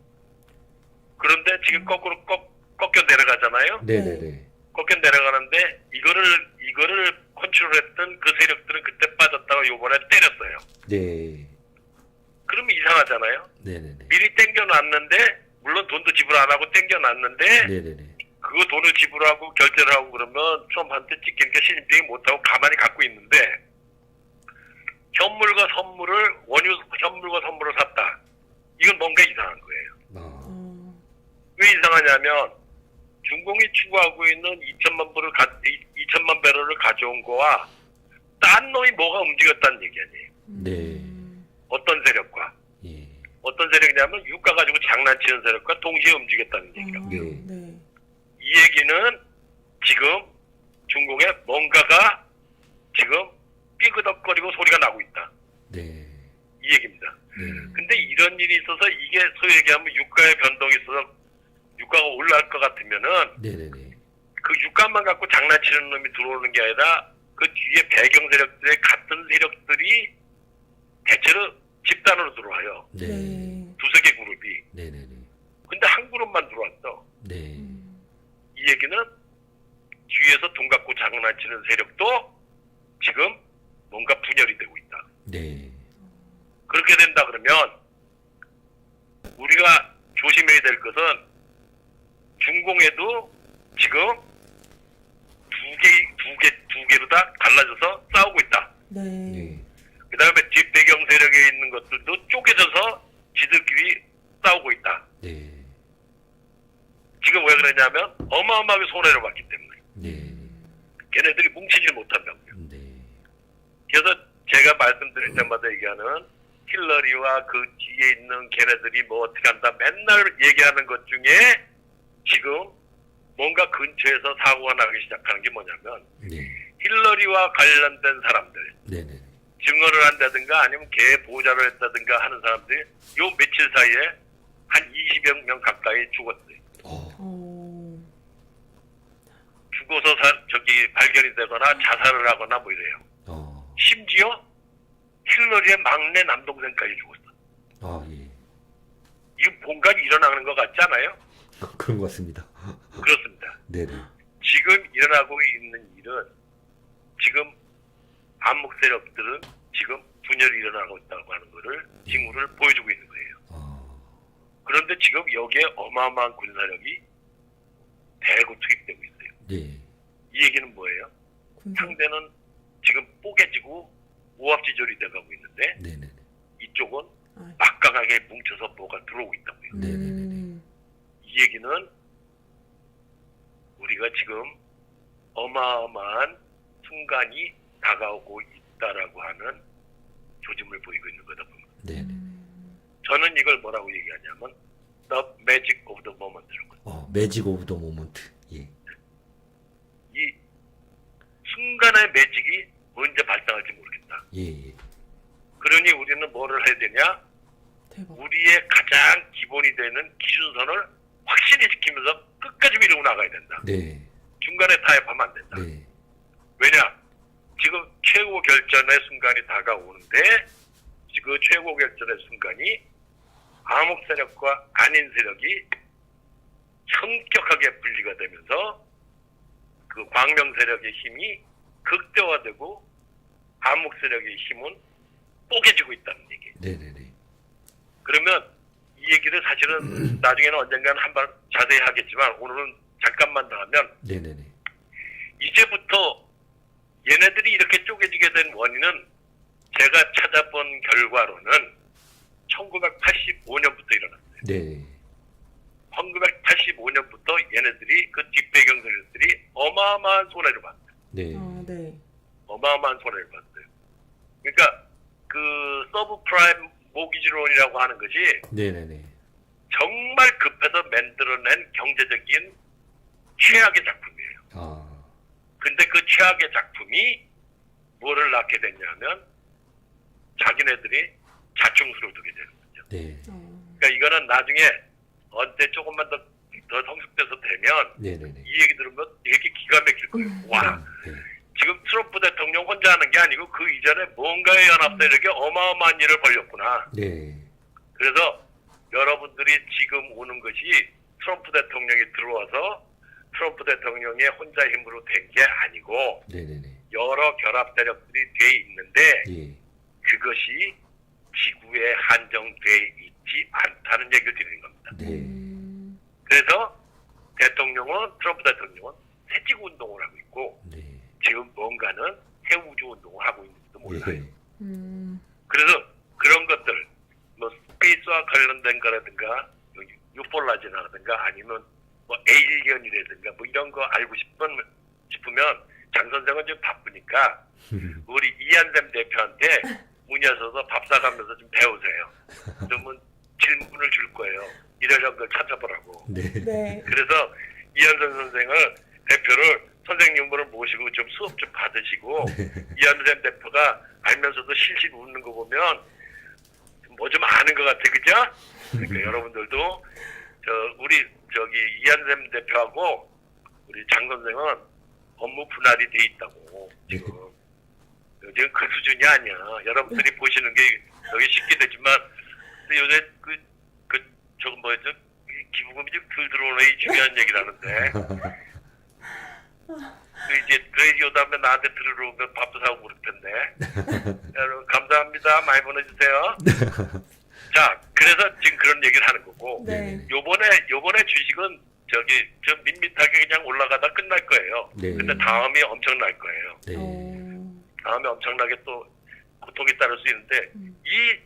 Speaker 3: 그런데 지금 거꾸로 꺾여 내려가잖아요.
Speaker 2: 네네네.
Speaker 3: 꺾여 내려가는데 이거를 컨트롤했던 그 세력들은 그때 빠졌다가 요번에 때렸어요.
Speaker 2: 네.
Speaker 3: 그러면 이상하잖아요.
Speaker 2: 네네네.
Speaker 3: 미리 땡겨놨는데 물론 돈도 지불 안 하고 땡겨놨는데
Speaker 2: 네네네.
Speaker 3: 그거 돈을 지불하고 결제를 하고 그러면 트럼프한테 찍히니까 시진핑이 못하고 가만히 갖고 있는데 현물과 선물을 현물과 선물을 샀다. 이건 뭔가 이상한 거예요.
Speaker 2: 아,
Speaker 3: 왜 이상하냐면 중공이 추구하고 있는 2천만 배럴을 가져온 거와 딴 놈이 뭐가 움직였다는 얘기 아니에요.
Speaker 2: 네.
Speaker 3: 어떤 세력과
Speaker 2: 예.
Speaker 3: 어떤 세력이냐면 유가 가지고 장난치는 세력과 동시에 움직였다는 얘기가.
Speaker 2: 네.
Speaker 1: 네.
Speaker 3: 이 얘기는 지금 중공에 뭔가가 지금 삐그덕거리고 소리가 나고 있다.
Speaker 2: 네.
Speaker 3: 이 얘기입니다.
Speaker 2: 네.
Speaker 3: 근데 이런 일이 있어서 이게 소위 얘기하면 유가의 변동이 있어서 유가가 올라갈 것 같으면은
Speaker 2: 네네네.
Speaker 3: 그 유가만 갖고 장난치는 놈이 들어오는 게 아니라 그 뒤에 배경 세력들의 같은 세력들이 대체로 집단으로 들어와요.
Speaker 2: 네.
Speaker 1: 네.
Speaker 3: 두세 개 그룹이.
Speaker 2: 네네네.
Speaker 3: 근데 한 그룹만 들어왔어.
Speaker 2: 네.
Speaker 3: 이 얘기는 뒤에서 돈 갖고 장난치는 세력도 지금 뭔가 분열이 되고 있다.
Speaker 2: 네.
Speaker 3: 그렇게 된다 그러면 우리가 조심해야 될 것은 중공에도 지금 두 개로 다 갈라져서 싸우고 있다.
Speaker 1: 네.
Speaker 2: 네.
Speaker 3: 그 다음에 뒷배경 세력에 있는 것들도 쪼개져서 지들끼리 싸우고 있다.
Speaker 2: 네.
Speaker 3: 지금 왜 그러냐면 어마어마하게 손해를 봤기 때문에.
Speaker 2: 네.
Speaker 3: 걔네들이 뭉치지 못한다고요.
Speaker 2: 네.
Speaker 3: 그래서 제가 말씀드릴 때마다 얘기하는 힐러리와 그 뒤에 있는 걔네들이 뭐 어떻게 한다 맨날 얘기하는 것 중에 지금 뭔가 근처에서 사고가 나기 시작하는 게 뭐냐면
Speaker 2: 네.
Speaker 3: 힐러리와 관련된 사람들
Speaker 2: 네네.
Speaker 3: 증언을 한다든가 아니면 걔 보좌를 했다든가 하는 사람들이 요 며칠 사이에 한 20여 명 가까이 죽었어요.
Speaker 1: 어.
Speaker 3: 죽어서 발견이 되거나 자살을 하거나 뭐 이래요. 심지어 힐러리의 막내 남동생까지 죽었어.
Speaker 2: 아, 예.
Speaker 3: 이거 뭔가 일어나는 것 같지 않아요?
Speaker 2: 그런 것 같습니다.
Speaker 3: 그렇습니다.
Speaker 2: 네네.
Speaker 3: 지금 일어나고 있는 일은 지금 암묵 세력들은 지금 분열이 일어나고 있다고 하는 것을 징후를 보여주고 있는 거예요. 그런데 지금 여기에 어마어마한 군사력이 대거 투입되고 있어요.
Speaker 2: 네.
Speaker 3: 이 얘기는 뭐예요? 상대는 지금 뽀개지고 오합지졸이 돼가고 있는데
Speaker 2: 네네.
Speaker 3: 이쪽은
Speaker 1: 아.
Speaker 3: 막강하게 뭉쳐서 뭐가 들어오고 있다고요.
Speaker 2: 네네네.
Speaker 3: 이 얘기는 우리가 지금 어마어마한 순간이 다가오고 있다라고 하는 조짐을 보이고 있는 거다 보면
Speaker 2: 네네.
Speaker 3: 저는 이걸 뭐라고 얘기하냐면 The Magic of the Moment라고.
Speaker 2: 매직 오브 더 모먼트. 예.
Speaker 3: 이 순간의 매직이 언제 발생할지 모르겠다.
Speaker 2: 예.
Speaker 3: 그러니 우리는 뭐를 해야 되냐?
Speaker 1: 대박.
Speaker 3: 우리의 가장 기본이 되는 기준선을 확실히 지키면서 끝까지 밀고 나가야 된다.
Speaker 2: 네.
Speaker 3: 중간에 타협하면 안 된다.
Speaker 2: 네.
Speaker 3: 왜냐? 지금 최고 결전의 순간이 다가오는데 지금 최고 결전의 순간이 암흑 세력과 아닌 세력이 성격하게 분리가 되면서 그 광명 세력의 힘이 극대화되고 암흑 세력의 힘은 뽀개지고 있다는 얘기예요.
Speaker 2: 네네네.
Speaker 3: 그러면 이 얘기를 사실은 나중에는 언젠가는 한번 자세히 하겠지만 오늘은 잠깐만 더 하면
Speaker 2: 네네네.
Speaker 3: 이제부터 얘네들이 이렇게 쪼개지게 된 원인은 제가 찾아본 결과로는 1985년부터 일어났어요.
Speaker 2: 네.
Speaker 3: 1985년부터 얘네들이 그 뒷배경 세력들이 어마어마한 손해를 봤어요.
Speaker 2: 네.
Speaker 1: 네.
Speaker 3: 어마어마한 손해를 봤어요. 그러니까 그 서브프라임 모기지론이라고 하는 것이
Speaker 2: 네네네.
Speaker 3: 정말 급해서 만들어낸 경제적인 최악의 작품이에요.
Speaker 2: 아.
Speaker 3: 근데 그 최악의 작품이 뭐를 낳게 됐냐면 자기네들이 자충수를 두게 되는 거죠.
Speaker 2: 네.
Speaker 3: 그러니까 이거는 나중에 언제 조금만 더 성숙돼서 되면
Speaker 2: 네네네.
Speaker 3: 이 얘기 들으면 되게 기가 막힐 거예요. 와,
Speaker 2: 네.
Speaker 3: 지금 트럼프 대통령 혼자 하는 게 아니고 그 이전에 뭔가의 연합세력이 어마어마한 일을 벌였구나.
Speaker 2: 네.
Speaker 3: 그래서 여러분들이 지금 오는 것이 트럼프 대통령이 들어와서 트럼프 대통령의 혼자 힘으로 된 게 아니고
Speaker 2: 네네네.
Speaker 3: 여러 결합 세력들이 돼 있는데
Speaker 2: 예.
Speaker 3: 그것이 지구에 한정돼 있지 않다는 얘기를 드리는 겁니다.
Speaker 2: 네.
Speaker 3: 그래서 트럼프 대통령은 새지구 운동을 하고 있고
Speaker 2: 네.
Speaker 3: 지금 뭔가는 해우주 운동을 하고 있는지도 몰라요.
Speaker 2: 예.
Speaker 3: 그래서 그런 것들, 뭐 스페이스와 관련된 거라든가 유폴라지라든가 아니면 뭐 에일리언이라든가 뭐 이런 거 알고 싶으면 장 선생은 좀 바쁘니까 우리 이한샘 대표한테 문의하셔서 밥 사가면서 좀 배우세요. 그러면 질문을 줄 거예요. 이런 걸 찾아보라고.
Speaker 2: 네.
Speaker 1: 네.
Speaker 3: 그래서 이한샘 선생을 대표를 선생님으로 모시고 좀 수업 좀 받으시고 이한샘 대표가 알면서도 실실 웃는 거 보면 뭐 좀 아는 것 같아, 그죠? 그러니까 여러분들도 우리 이한샘 대표하고 우리 장 선생은 업무 분할이 돼 있다고 지금 그 수준이 아니야. 여러분들이 보시는 게 여기 쉽게 되지만 근데 요새 저거 뭐였죠? 기부금이 좀 덜 들어오는 이 중요한 얘기를 하는데 이제 라디오 다음에 나한테 들으러 오면 밥도 사고 그럴 텐데 여러분 감사합니다. 많이 보내주세요. 자, 그래서 지금 그런 얘기를 하는 거고
Speaker 1: 네.
Speaker 3: 요번에 주식은 저 밋밋하게 그냥 올라가다 끝날 거예요.
Speaker 2: 네.
Speaker 3: 근데 다음이 엄청날 거예요.
Speaker 2: 네.
Speaker 3: 다음에 엄청나게 또 고통이 따를 수 있는데 이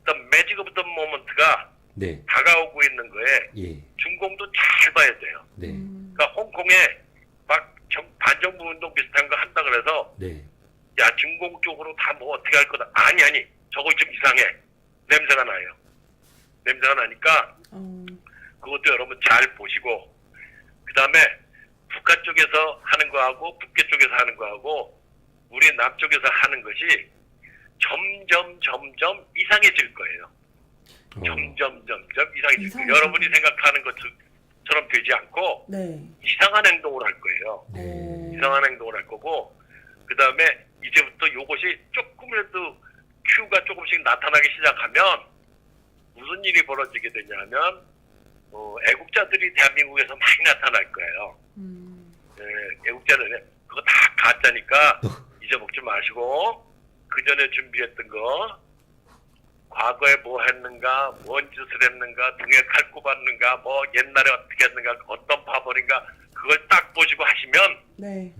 Speaker 3: The Magic of the Moment가
Speaker 2: 네.
Speaker 3: 다가오고 있는 거에
Speaker 2: 예.
Speaker 3: 중공도 잘 봐야 돼요.
Speaker 2: 네.
Speaker 3: 그러니까 홍콩에 막 반정부 운동 비슷한 거 한다 그래서
Speaker 2: 네.
Speaker 3: 야 중공 쪽으로 다 뭐 어떻게 할 거다. 아니 저거 좀 이상해. 냄새가 나요. 냄새가 나니까 그것도 여러분 잘 보시고 그 다음에 북한 쪽에서 하는 거하고 북계 쪽에서 하는 거하고 우리 남쪽에서 하는 것이 점점 이상해질 거예요. 점점 이상해질 거예요. 여러분이 생각하는 것처럼 되지 않고
Speaker 1: 네.
Speaker 3: 이상한 행동을 할 거예요.
Speaker 2: 네.
Speaker 3: 이상한 행동을 할 거고 그 다음에 이제부터 요것이 조금이라도 큐가 조금씩 나타나기 시작하면 무슨 일이 벌어지게 되냐면 애국자들이 대한민국에서 많이 나타날 거예요. 네, 애국자들 그거 다 가짜니까 잊어먹지 마시고 그 전에 준비했던 거 과거에 뭐 했는가 뭔 짓을 했는가 등에 칼 꼽았는가 뭐 옛날에 어떻게 했는가 어떤 파벌인가 그걸 딱 보시고 하시면
Speaker 1: 네.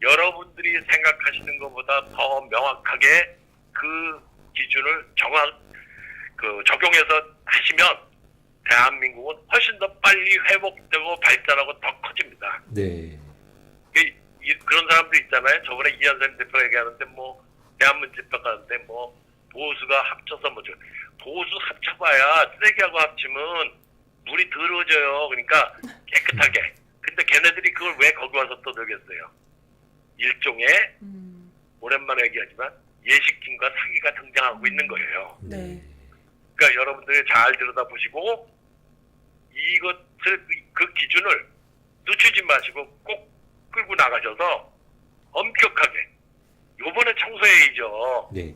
Speaker 3: 여러분들이 생각하시는 것보다 더 명확하게 그 기준을 적용해서 하시면 대한민국은 훨씬 더 빨리 회복되고 발전하고 더 커집니다.
Speaker 2: 네.
Speaker 3: 그런 사람들 있잖아요. 저번에 이한샘 대표가 얘기하는데 뭐 대한민국집회 가는데 뭐 보수가 합쳐서 뭐죠. 보수 합쳐봐야 쓰레기하고 합치면 물이 더러워져요. 그러니까 깨끗하게. 근데 걔네들이 그걸 왜 거기 와서 떠들겠어요. 일종의 오랜만에 얘기하지만 예식팀과 사기가 등장하고 있는 거예요.
Speaker 1: 네.
Speaker 3: 그러니까 여러분들이 잘 들여다보시고 이것을 그 기준을 늦추지 마시고 꼭 끌고 나가셔서 엄격하게 요번에 청소회의죠.
Speaker 2: 네.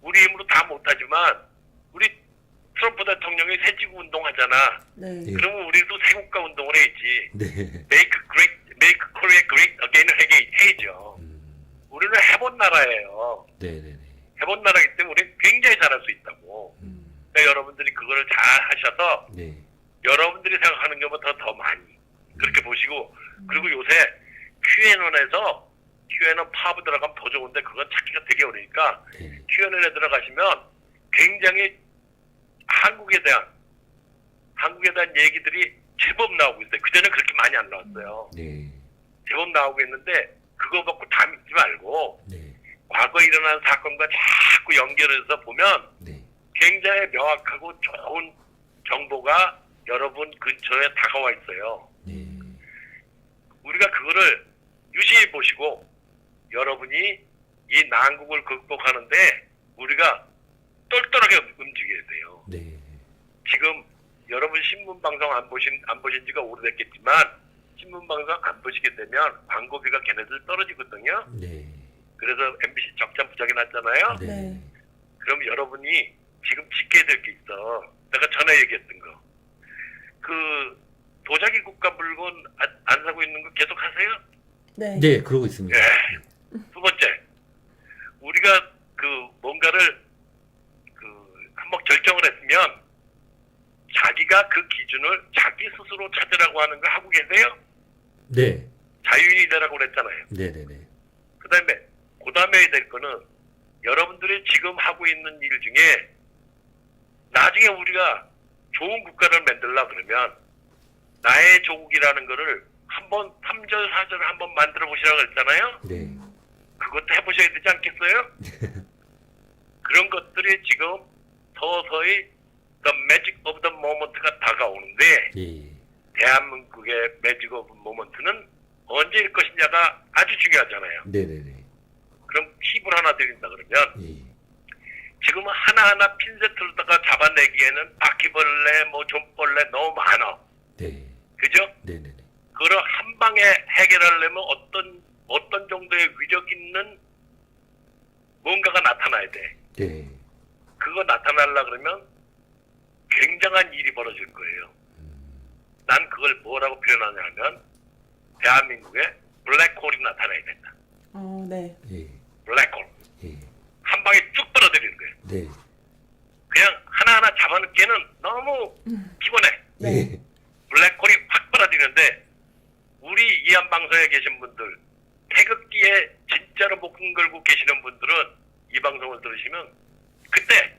Speaker 3: 우리 힘으로 다 못하지만 우리 트럼프 대통령이 새지구 운동하잖아.
Speaker 1: 네.
Speaker 2: 예.
Speaker 3: 그러면 우리도 새국가 운동을 해야지.
Speaker 2: 네.
Speaker 3: Make Korea Great Again을 해야죠. 우리는 해본 나라예요.
Speaker 2: 네네네.
Speaker 3: 해본 나라이기 때문에 우리는 굉장히 잘할 수 있다고. 그러니까 여러분들이 그거를 잘 하셔서
Speaker 2: 네.
Speaker 3: 여러분들이 생각하는 것보다 더 많이 그렇게 보시고 그리고 요새 QAnon에서 QAnon 파브 들어가면 더 좋은데 그건 찾기가 되게 어려우니까
Speaker 2: 네.
Speaker 3: QAnon에 들어가시면 굉장히 한국에 대한 얘기들이 제법 나오고 있어요. 그전에는 그렇게 많이 안 나왔어요.
Speaker 2: 네.
Speaker 3: 제법 나오고 있는데 그거 받고 다 믿지 말고
Speaker 2: 네.
Speaker 3: 과거에 일어난 사건과 자꾸 연결해서 보면
Speaker 2: 네.
Speaker 3: 굉장히 명확하고 좋은 정보가 여러분 근처에 다가와 있어요.
Speaker 2: 네.
Speaker 3: 우리가 그거를 유심히 보시고 여러분이 이 난국을 극복하는데 우리가 똘똘하게 움직여야 돼요.
Speaker 2: 네.
Speaker 3: 지금 여러분 신문방송 안 보신 지가 오래됐겠지만 신문방송 안 보시게 되면 광고비가 걔네들 떨어지거든요.
Speaker 2: 네.
Speaker 3: 그래서 MBC 적자 부작이 났잖아요.
Speaker 2: 네.
Speaker 1: 네.
Speaker 3: 그럼 여러분이 지금 지켜야 될 게 있어. 내가 전에 얘기했던 거. 그 도자기 국가 물건 안 사고 있는 거 계속 하세요?
Speaker 1: 네.
Speaker 2: 네, 그러고 있습니다.
Speaker 3: 네. 두 번째, 우리가 그 뭔가를 그 한번 결정을 했으면 자기가 그 기준을 자기 스스로 찾으라고 하는 거 하고 계세요?
Speaker 2: 네.
Speaker 3: 자유인이 되라고 그랬잖아요.
Speaker 2: 네네네.
Speaker 3: 그 다음에 해야 될 거는 여러분들이 지금 하고 있는 일 중에 나중에 우리가 좋은 국가를 만들려 그러면 나의 조국이라는 거를 한번 3절, 4절을 한번 만들어 보시라고 했잖아요.
Speaker 2: 네.
Speaker 3: 그것도 해보셔야 되지 않겠어요? 그런 것들이 지금 서서히 The Magic of the Moment가 다가오는데
Speaker 2: 예.
Speaker 3: 대한민국의 Magic of the Moment는 언제일 것이냐가 아주 중요하잖아요.
Speaker 2: 네네네.
Speaker 3: 그럼 팁을 하나 드린다 그러면
Speaker 2: 예.
Speaker 3: 지금 하나하나 핀셋으로다가 잡아내기에는 바퀴벌레, 뭐 좀벌레 너무 많아.
Speaker 2: 네.
Speaker 3: 그죠?
Speaker 2: 네네네.
Speaker 3: 그걸 한 방에 해결하려면 어떤 정도의 위력 있는 뭔가가 나타나야 돼.
Speaker 2: 네.
Speaker 3: 그거 나타나려 그러면 굉장한 일이 벌어질 거예요. 난 그걸 뭐라고 표현하냐면 대한민국에 블랙홀이 나타나야 된다.
Speaker 1: 네.
Speaker 2: 예.
Speaker 3: 블랙홀.
Speaker 2: 예.
Speaker 3: 한 방에 쭉 벌어들이는 거예요.
Speaker 2: 네.
Speaker 3: 그냥 하나하나 잡아넣기에는 너무 피곤해.
Speaker 2: 네.
Speaker 3: 블랙홀이 확 벌어지는데 우리 이한방송에 계신 분들 태극기에 진짜로 목숨 걸고 계시는 분들은 이 방송을 들으시면 그때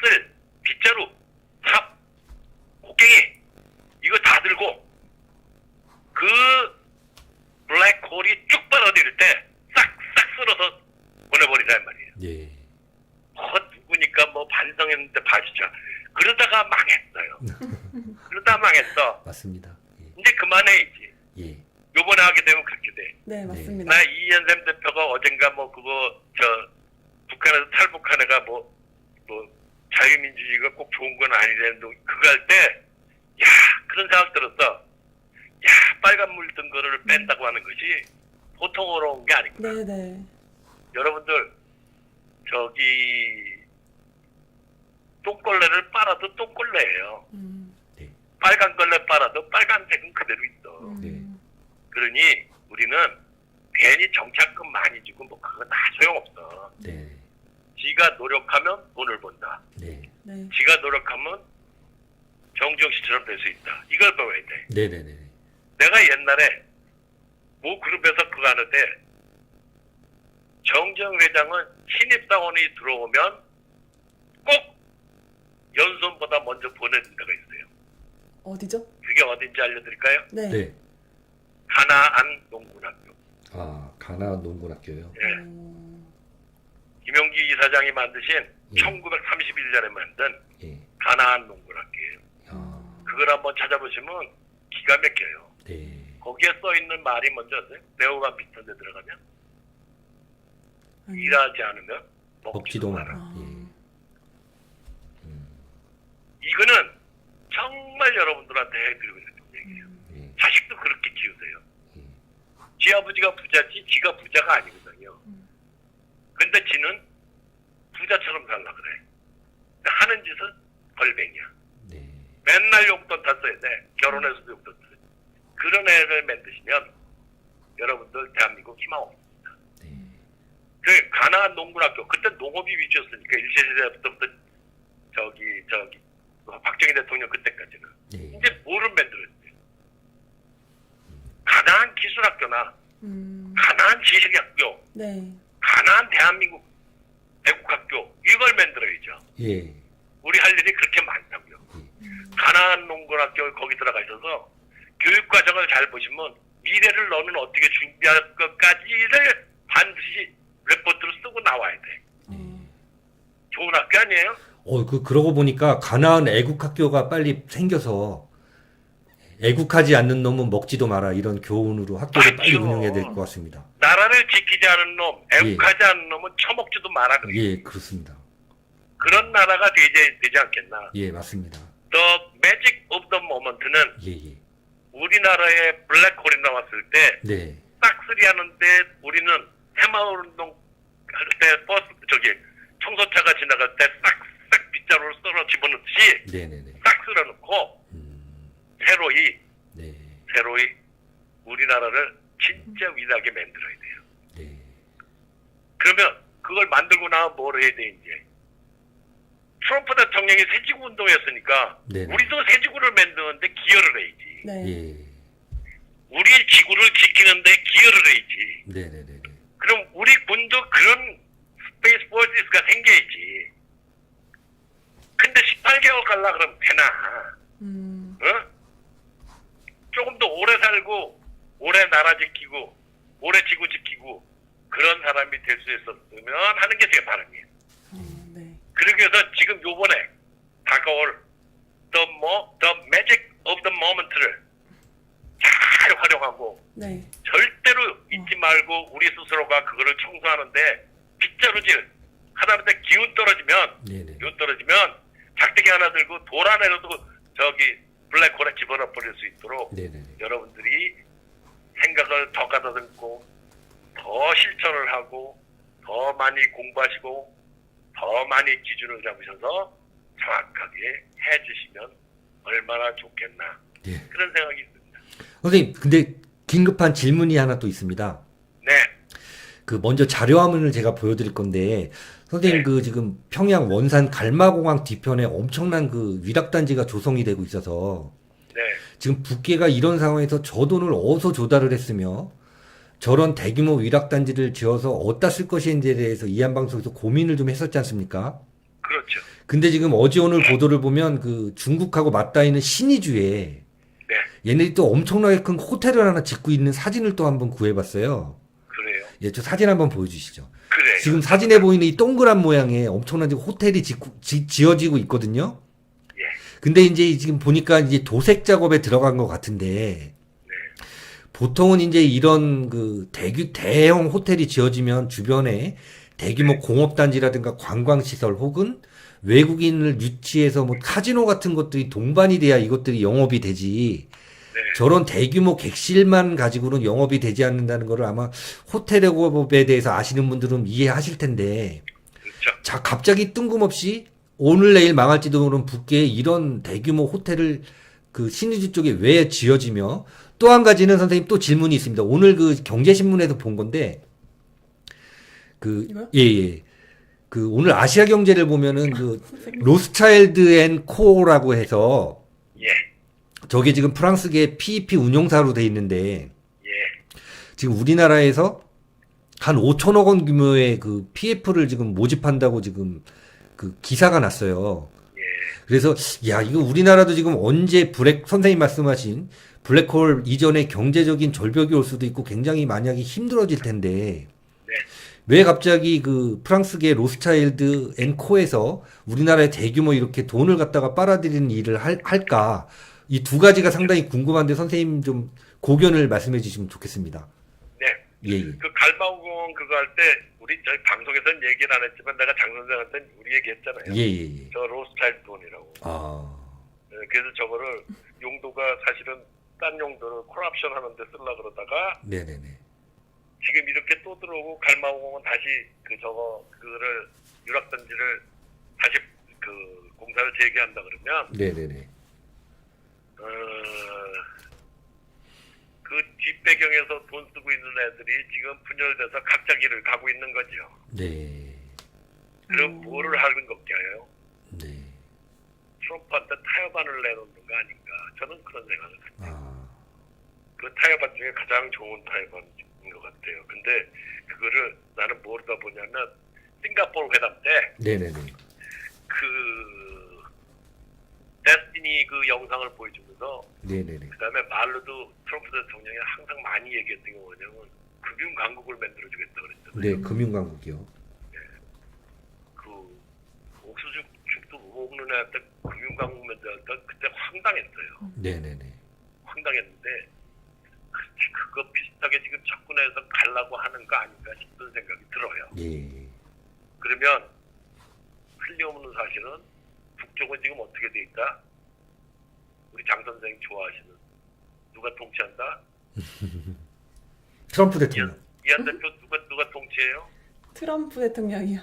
Speaker 3: 쓸 빗자루, 삽, 곡괭이 이거 다 들고 그 블랙홀이 쭉 벌어질 때 싹싹 쓸어서 보내버리란 말이에요.
Speaker 2: 예.
Speaker 3: 누구니까 뭐 반성했는데 봐주자. 그러다가 망했어요. 그러다 망했어.
Speaker 2: 맞습니다. 예.
Speaker 3: 이제 그만해야지.
Speaker 2: 예.
Speaker 3: 요번에 하게 되면 그렇게 돼.
Speaker 1: 네, 맞습니다.
Speaker 3: 나 이현샘 대표가 어젠가 뭐 그거 북한에서 탈북한 애가 뭐 자유민주주의가 꼭 좋은 건 아니라는데 그거 할 때 야 그런 생각 들었어. 야 빨간 물 든 거를 뺀다고 하는 것이 보통 어려운 게 아니구나.
Speaker 1: 네, 네.
Speaker 3: 여러분들 저기 똥걸레를 빨아도 똥걸레예요.
Speaker 2: 네.
Speaker 3: 빨간 걸레 빨아도 빨간색은 그대로 있어.
Speaker 2: 네.
Speaker 3: 그러니 우리는 괜히 정착금 많이 주고 뭐 그거 다 소용없어.
Speaker 2: 네.
Speaker 3: 지가 노력하면 돈을 번다.
Speaker 2: 네.
Speaker 1: 네.
Speaker 3: 지가 노력하면 정주영 씨처럼 될 수 있다. 이걸 배워야 돼.
Speaker 2: 네네네.
Speaker 3: 내가 옛날에 모 그룹에서 그거 하는데 정주영 회장은 신입사원이 들어오면 꼭 연수원보다 먼저 보내준 데가 있어요.
Speaker 1: 어디죠?
Speaker 3: 그게 어딘지 알려드릴까요?
Speaker 1: 네.
Speaker 2: 네.
Speaker 3: 가나안 농군학교.
Speaker 2: 아, 가나 농군학교요.
Speaker 3: 예.
Speaker 1: 어,
Speaker 3: 김용기 이사장이 만드신
Speaker 2: 예.
Speaker 3: 1931년에 만든
Speaker 2: 예.
Speaker 3: 가나안 농군학교예요.
Speaker 2: 아,
Speaker 3: 그걸 한번 찾아보시면 기가 막혀요.
Speaker 2: 네.
Speaker 3: 거기에 써있는 말이 뭔지 아세요? 네오만 비슷한 데 들어가면
Speaker 1: 아니.
Speaker 3: 일하지 않으면
Speaker 2: 먹지도 마라.
Speaker 1: 아.
Speaker 2: 예.
Speaker 3: 이거는 정말 여러분들한테 해드리고 싶은 얘기예요.
Speaker 2: 예.
Speaker 3: 자식도 그렇게 키우세요.
Speaker 2: 예.
Speaker 3: 지 아버지가 부자지 지가 부자가 아니거든요. 근데 지는 부자처럼 살라 그래. 하는 짓은 벌뱅이야.
Speaker 2: 네.
Speaker 3: 맨날 용돈 다 써야 돼. 결혼해서도 용돈 써야 돼. 그런 애를 만드시면 여러분들 대한민국 희망 없습니다.
Speaker 2: 네.
Speaker 3: 그 가나안 농군학교 그때 농업이 위주였으니까 일제시대부터 저기 박정희 대통령 그때까지는
Speaker 2: 네.
Speaker 3: 이제 뭐를 만들었지? 가나안 기술학교나 가나안 지식학교,
Speaker 1: 네.
Speaker 3: 가나안 대한민국 애국학교 이걸 만들어야죠.
Speaker 2: 예.
Speaker 3: 우리 할 일이 그렇게 많다고요. 가나안 농군학교 거기 들어가 있어서 교육과정을 잘 보시면 미래를 너는 어떻게 준비할 것까지를 반드시 레포트로 쓰고 나와야 돼. 좋은 학교 아니에요?
Speaker 2: 그러고 보니까 가나안 애국학교가 빨리 생겨서 애국하지 않는 놈은 먹지도 마라 이런 교훈으로 학교를 빨리
Speaker 3: 맞죠.
Speaker 2: 운영해야 될 것 같습니다.
Speaker 3: 나라를 지키지 지키지 않은 놈, 애국하지 않은 놈은 처먹지도 마라 그래요.
Speaker 2: 예, 그렇습니다.
Speaker 3: 그런 나라가 되지 않겠나.
Speaker 2: 예, 맞습니다.
Speaker 3: The magic of the moment는
Speaker 2: 예, 예.
Speaker 3: 우리나라에 블랙홀이 나왔을 때
Speaker 2: 네,
Speaker 3: 싹쓸이 하는데 우리는 새마을운동 할 때 버스 청소차가 지나갈 때 싹싹 빗자루를 썰어 집어넣듯이
Speaker 2: 네네네.
Speaker 3: 싹 쓸어놓고 새로이 우리나라를 진짜 위대하게 만들어야 돼요.
Speaker 2: 네,
Speaker 3: 그러면 그걸 만들고 나면 뭘 해야 돼 이제? 트럼프 대통령이 새지구 운동했으니까
Speaker 2: 네네.
Speaker 3: 우리도 새지구를 만드는데 기여를 해야지.
Speaker 1: 네.
Speaker 2: 예,
Speaker 3: 우리 지구를 지키는데 기여를 해야지.
Speaker 2: 네네네.
Speaker 3: 그럼 우리 군도 그런 스페이스 포스가 생겨야지. 근데 18개월 갈라 그러면 되나? 어? 조금 더 오래 살고 오래 나라 지키고 오래 지구 지키고 그런 사람이 될 수 있었으면 하는 게 제 바람이에요.
Speaker 1: 네.
Speaker 3: 그러기 위해서 지금 요번에 다가올 the magic of the moment를 잘 활용하고
Speaker 1: 네.
Speaker 3: 절대로 잊지 말고 우리 스스로가 그거를 청소하는데 빗자루질 하다못해 기운 떨어지면 작대기 하나 들고 돌 하나라도 저기 블랙홀에 집어넣어 버릴 수 있도록
Speaker 2: 네네네.
Speaker 3: 여러분들이 생각을 더 가다듬고 더 실천을 하고 더 많이 공부하시고 더 많이 기준을 잡으셔서 정확하게 해주시면 얼마나 좋겠나
Speaker 2: 예.
Speaker 3: 그런 생각이 있습니다.
Speaker 2: 선생님, 근데 긴급한 질문이 하나 또 있습니다.
Speaker 3: 네.
Speaker 2: 그 먼저 자료화면을 제가 보여드릴 건데 선생님
Speaker 3: 네.
Speaker 2: 그 지금 평양 원산 갈마공항 뒤편에 엄청난 그 위락단지가 조성이 되고 있어서
Speaker 3: 네.
Speaker 2: 지금 북계가 이런 상황에서 저 돈을 어디서 조달을 했으며 저런 대규모 위락단지를 지어서 어디다 쓸 것인지에 대해서 이한방송에서 고민을 좀 했었지 않습니까?
Speaker 3: 그렇죠.
Speaker 2: 근데 지금 어제 오늘 보도를 보면 그 중국하고 맞닿아 있는 신의주에
Speaker 3: 네.
Speaker 2: 얘네들이 또 엄청나게 큰 호텔을 하나 짓고 있는 사진을 또 한번 구해봤어요.
Speaker 3: 그래요.
Speaker 2: 예, 저 사진 한번 보여주시죠.
Speaker 3: 그래요.
Speaker 2: 지금 사진에 보이는 이 동그란 모양의 엄청난 지금 호텔이 지어지고 있거든요.
Speaker 3: 예.
Speaker 2: 근데 이제 지금 보니까 이제 도색 작업에 들어간 것 같은데,
Speaker 3: 네.
Speaker 2: 보통은 이제 이런 그 대형 호텔이 지어지면 주변에 대규모 공업단지라든가 관광시설 혹은 외국인을 유치해서 뭐 카지노 같은 것들이 동반이 돼야 이것들이 영업이 되지.
Speaker 3: 네.
Speaker 2: 저런 대규모 객실만 가지고는 영업이 되지 않는다는 거를 아마 호텔업에 대해서 아시는 분들은 이해하실 텐데,
Speaker 3: 그렇죠.
Speaker 2: 자, 갑자기 뜬금없이 오늘 내일 망할지도 모르는 북계에 이런 대규모 호텔을 그 신의주 쪽에 왜 지어지며 또 한 가지는 선생님 또 질문이 있습니다. 오늘 그 경제신문에서 본 건데 그
Speaker 1: 이거요?
Speaker 2: 예. 그 오늘 아시아 경제를 보면은 그 로스차일드 앤 코라고 해서
Speaker 3: 예.
Speaker 2: 저게 지금 프랑스계 PEP 운용사로 돼 있는데
Speaker 3: 예.
Speaker 2: 지금 우리나라에서 한 5천억 원 규모의 그 PF를 지금 모집한다고 지금 그 기사가 났어요.
Speaker 3: 예.
Speaker 2: 그래서 야 이거 우리나라도 지금 언제 선생님 말씀하신 블랙홀 이전에 경제적인 절벽이 올 수도 있고 굉장히 만약에 힘들어질 텐데
Speaker 3: 네.
Speaker 2: 왜 갑자기 그 프랑스계 로스차일드 앤 코에서 우리나라에 대규모 이렇게 돈을 갖다가 빨아들이는 일을 할까? 이 두 가지가 상당히 궁금한데 선생님 좀 고견을 말씀해 주시면 좋겠습니다.
Speaker 3: 네.
Speaker 2: 예, 예.
Speaker 3: 그 갈마우공 그거 할 때 우리 저희 방송에서는 얘기를 안 했지만 내가 장 선생한테는 우리 얘기했잖아요.
Speaker 2: 예, 예, 예.
Speaker 3: 저 로스차일드 돈이라고.
Speaker 2: 아,
Speaker 3: 네, 그래서 저거를 용도가 사실은 딴 용도로 콜옵션 하는데 쓰려고 그러다가
Speaker 2: 네네네.
Speaker 3: 지금 이렇게 또 들어오고 갈마우공은 다시 그거를 유락단지를 다시 그 공사를 재개한다 그러면
Speaker 2: 네네네.
Speaker 3: 그 뒷배경에서 돈 쓰고 있는 애들이 지금 분열돼서 각자 길을 가고 있는 거죠.
Speaker 2: 네.
Speaker 3: 그럼 뭐를 하는 것게요?
Speaker 2: 네.
Speaker 3: 트럼프한테 타협안을 내놓는 거 아닌가? 저는 그런 생각을 합니다.
Speaker 2: 아,
Speaker 3: 그 타협안 중에 가장 좋은 타협안인 것 같아요. 근데 그거를 나는 모르다 보냐면 싱가포르 회담 때
Speaker 2: 네네네.
Speaker 3: 그 데스티니 그 영상을 보여주면서
Speaker 2: 네네네.
Speaker 3: 그다음에 말로도 트럼프 대통령이 항상 많이 얘기했던 게 뭐냐면 금융 강국을 만들어주겠다 그랬잖아요.
Speaker 2: 네, 금융강국이요.
Speaker 3: 그 옥수수죽도 못 먹는 애한테 금융 강국 만들었다 그때 황당했어요.
Speaker 2: 네네네.
Speaker 3: 황당했는데 그거 비슷하게 지금 접근해서 가려고 하는 거 아닌가 싶더라고요. 어떻게 돼 있다? 우리 장 선생 좋아하시는 누가 통치한다?
Speaker 2: 트럼프 대통령.
Speaker 3: 이한 대표 누가 통치해요?
Speaker 1: 트럼프 대통령이요.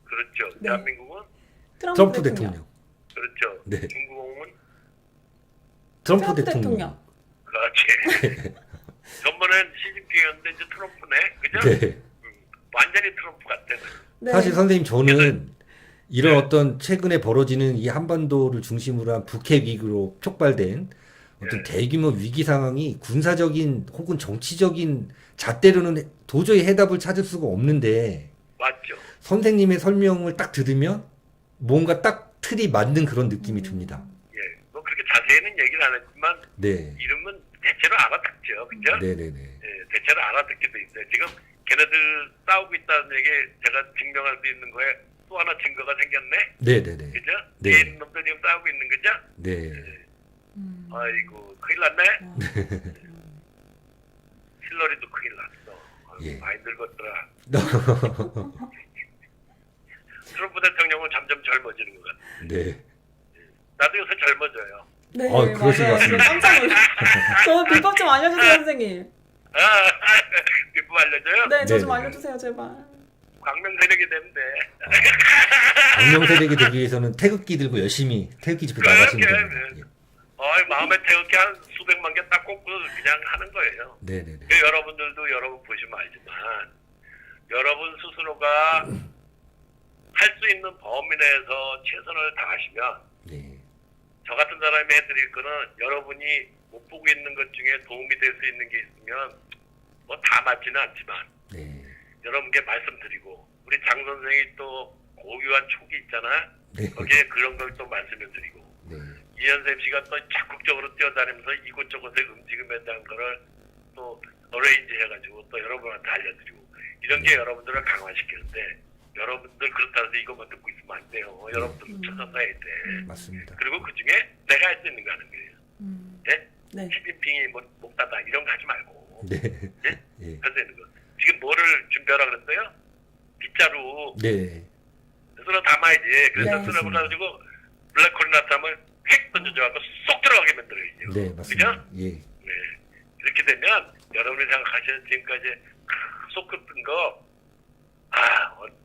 Speaker 3: 그렇죠.
Speaker 1: 네.
Speaker 3: 대한민국은
Speaker 2: 트럼프 대통령.
Speaker 3: 그렇죠.
Speaker 2: 네.
Speaker 3: 중국은
Speaker 2: 트럼프
Speaker 1: 트럼프
Speaker 2: 대통령.
Speaker 1: 대통령.
Speaker 3: 그렇지. 전번엔 시진핑이었는데 이제 트럼프네. 그죠?
Speaker 2: 네.
Speaker 3: 완전히 트럼프 같아.
Speaker 1: 네.
Speaker 2: 사실 선생님 저는 이런 어떤 최근에 벌어지는 이 한반도를 중심으로 한 북핵 위기로 촉발된 어떤 대규모 위기 상황이 군사적인 혹은 정치적인 잣대로는 도저히 해답을 찾을 수가 없는데
Speaker 3: 맞죠.
Speaker 2: 선생님의 설명을 딱 들으면 뭔가 딱 틀이 맞는 그런 느낌이 듭니다.
Speaker 3: 예. 뭐 그렇게 자세히는 얘기를 안 했지만
Speaker 2: 네.
Speaker 3: 이름은 대체로 알아듣죠. 그죠?
Speaker 2: 네네네.
Speaker 3: 예, 대체로 알아듣게 돼 있어요. 지금 걔네들 싸우고 있다는 얘기 제가 증명할 수 있는 거에 또 하나 증거가 생겼네.
Speaker 2: 네네네.
Speaker 3: 그죠?
Speaker 2: 네.
Speaker 3: 뒤에 있는 놈들 지금 싸우고 있는 거죠?
Speaker 2: 네.
Speaker 3: 아이고 큰일 났네. 힐러리도 큰일 났어. 아이고,
Speaker 2: 예.
Speaker 3: 많이 늙었더라. 트럼프 대통령은 점점 젊어지는 것 같아.
Speaker 2: 네.
Speaker 3: 나도 요새 젊어져요.
Speaker 1: 네,
Speaker 2: 그러신 것
Speaker 1: 맞아요.
Speaker 2: 같습니다.
Speaker 1: 저 깜짝 놀랐어요. 저 비법 좀 알려주세요, 선생님.
Speaker 3: 비법 알려줘요?
Speaker 1: 네, 저 좀
Speaker 2: 네네.
Speaker 1: 알려주세요, 제발.
Speaker 3: 광명 세력이 되면 돼.
Speaker 2: 강령 세력이 되기 위해서는 태극기 들고 열심히 태극기 집회 나가시면 됩니다. 예.
Speaker 3: 마음에 태극기 한 수백만 개 딱 꽂고 그냥 하는 거예요.
Speaker 2: 네네네.
Speaker 3: 여러분들도 여러분 보시면 알지만 여러분 스스로가 할 수 있는 범위 내에서 최선을 다하시면
Speaker 2: 네.
Speaker 3: 저 같은 사람이 해드릴 거는 여러분이 못 보고 있는 것 중에 도움이 될 수 있는 게 있으면 뭐 다 맞지는 않지만
Speaker 2: 네.
Speaker 3: 여러분께 말씀드리고 우리 장 선생이 또 고유한 촉이 있잖아.
Speaker 2: 네.
Speaker 3: 거기에 그런 걸 또 말씀을 드리고
Speaker 2: 네.
Speaker 3: 이현샘 씨가 또 적극적으로 뛰어다니면서 이곳저곳의 움직임에 대한 거를 또 어레인지 해가지고 또 여러분한테 알려드리고 이런 게 여러분들을 강화시키는데 여러분들 그렇다고 해서 이것만 듣고 있으면 안 돼요. 여러분들은 최선다해야 돼.
Speaker 2: 맞습니다.
Speaker 3: 그리고 그 중에 내가 할 수 있는 거 하는 거예요. 네?
Speaker 1: 네.
Speaker 3: 시진핑이 뭐 목다다 이런 거 하지 말고
Speaker 2: 네.
Speaker 3: 네?
Speaker 2: 예.
Speaker 3: 할 수 있는 거. 지금 뭐를 준비하라 그랬어요? 빗자루
Speaker 2: 네.
Speaker 3: 쓸어 담아야지. 그래서
Speaker 1: 네.
Speaker 3: 쓸어 가지고 블랙홀리나탐을 획 던져줘갖고 쏙 들어가게 만들어야죠.
Speaker 2: 네, 맞습니다.
Speaker 3: 그죠?
Speaker 2: 예.
Speaker 3: 네. 이렇게 되면 여러분이 생각하시는 지금까지 속 깊은 거,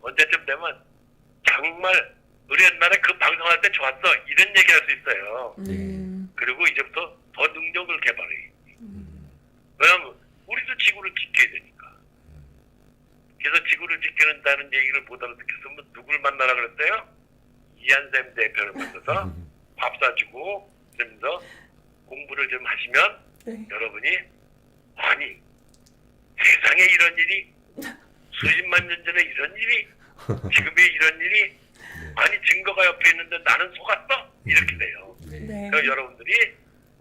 Speaker 3: 언제쯤 되면 정말 우리 옛날에 그 방송할 때 좋았어. 이런 얘기 할 수 있어요. 그리고 이제부터 더 능력을 개발해. 왜냐면 우리도 지구를 지켜야 되니까. 그래서 지구를 지키는다는 얘기를 못 알아듣겠으면 누굴 만나라 그랬어요? 이한샘 대표를 만나서 밥 사주고 그러면서 공부를 좀 하시면
Speaker 1: 네.
Speaker 3: 여러분이 아니 세상에 이런 일이 수십만 년 전에 이런 일이 지금의 이런 일이 아니 증거가 옆에 있는데 나는 속았어? 이렇게 돼요.
Speaker 2: 네.
Speaker 1: 네.
Speaker 3: 그래서 여러분들이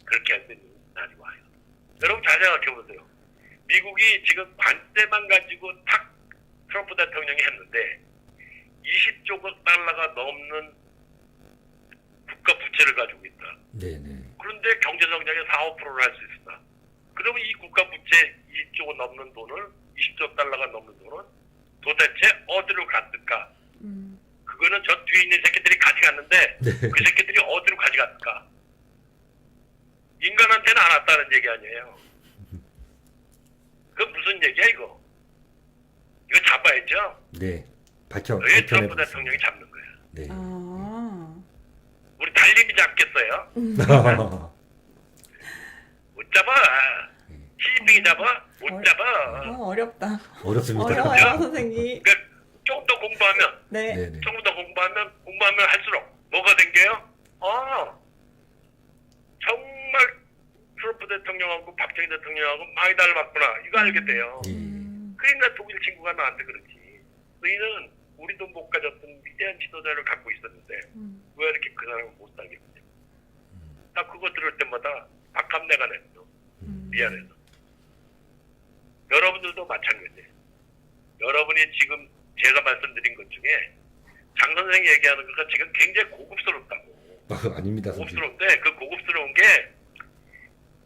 Speaker 3: 그렇게 할 수 있는 날이 와요. 여러분 잘 생각해 보세요. 미국이 지금 관세만 가지고 탁 트럼프 대통령이 했는데 20조 달러가 넘는 국가 부채를 가지고 있다.
Speaker 2: 네네.
Speaker 3: 그런데 경제 성장의 4~5%를 할 수 있다. 그러면 이 국가 부채 2조 넘는 돈을 20조 달러가 넘는 돈은 도대체 어디로 갔을까? 그거는 저 뒤에 있는 새끼들이 가져갔는데
Speaker 2: 네.
Speaker 3: 그 새끼들이 어디로 가져갔을까? 인간한테는 안 왔다는 얘기 아니에요. 그 무슨 얘기야 이거? 이거 잡아야죠.
Speaker 2: 네.
Speaker 3: 왜
Speaker 2: 밝혀내
Speaker 3: 트럼프
Speaker 2: 보겠습니다.
Speaker 3: 대통령이 잡는 거야?
Speaker 2: 네.
Speaker 3: 우리 달님이 잡겠어요? 못 잡아. 시진핑이 잡아? 못 잡아.
Speaker 1: 어렵다.
Speaker 2: 어렵습니다.
Speaker 1: 어려워요, 선생님.
Speaker 3: 그러니까 조금 더 공부하면
Speaker 1: 네.
Speaker 2: 네네.
Speaker 3: 조금 더 공부하면 할수록 뭐가 생겨요? 정말 트럼프 대통령하고 박정희 대통령하고 많이 닮았구나. 이거 알게 돼요.
Speaker 2: 예.
Speaker 3: 그러니까 독일 친구가 나한테 그러지. 너희는 우리도 못 가졌던 위대한 지도자를 갖고 있었는데 왜 이렇게 그 사람을 못 살겠냐. 나 그거 들을 때마다 박감내가 냈어. 미안해서. 여러분들도 마찬가지예요. 여러분이 지금 제가 말씀드린 것 중에 장 선생이 얘기하는 것과 지금 굉장히 고급스럽다고.
Speaker 2: 아닙니다, 선생님.
Speaker 3: 고급스러운데 그 고급스러운 게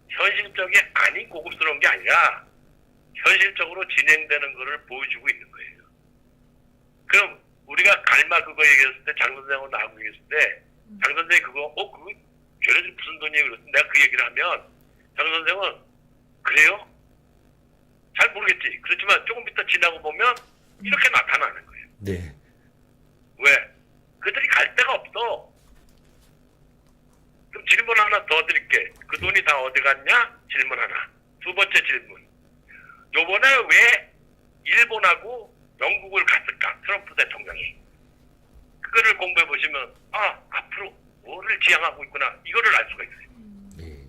Speaker 3: 현실적이 아닌 고급스러운 게 아니라 현실적으로 진행되는 것을 보여주고 있는 거예요. 그럼 우리가 갈마 그거 얘기했을 때 장 선생하고 나하고 얘기했을 때 장 선생이 그거 걔네들이 무슨 돈이에요? 그래서 내가 그 얘기를 하면 장 선생은 그래요? 잘 모르겠지. 그렇지만 조금 이따 지나고 보면 이렇게 나타나는 거예요.
Speaker 2: 네.
Speaker 3: 왜? 그들이 갈 데가 없어. 그럼 질문 하나 더 드릴게. 그 돈이 다 어디 갔냐? 질문 하나. 두 번째 질문. 요번에 왜 일본하고 영국을 갔을까? 트럼프 대통령이. 그거를 공부해 보시면 앞으로 뭐를 지향하고 있구나. 이거를 알 수가 있어요.
Speaker 2: 네.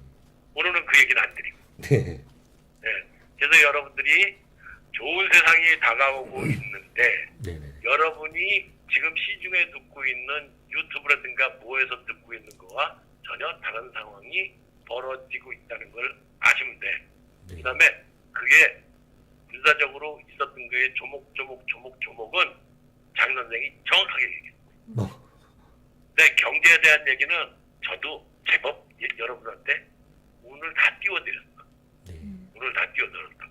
Speaker 3: 오늘은 그 얘기는 안 드리고.
Speaker 2: 네.
Speaker 3: 네. 그래서 여러분들이 좋은 세상이 다가오고 있는데
Speaker 2: 네네.
Speaker 3: 여러분이 지금 시중에 듣고 있는 유튜브라든가 뭐에서 듣고 있는 거와 전혀 다른 상황이 벌어지고 있다는 걸 아시면 돼.
Speaker 2: 네.
Speaker 3: 그 다음에 그게 군사적으로 있었던 거에 조목조목은 장 선생이 정확하게 얘기해요.
Speaker 2: 뭐.
Speaker 3: 네, 경제에 대한 얘기는 저도 제법 여러분한테 오늘 다 띄워드렸어.
Speaker 2: 네.
Speaker 3: 오늘 다 띄워드렸다.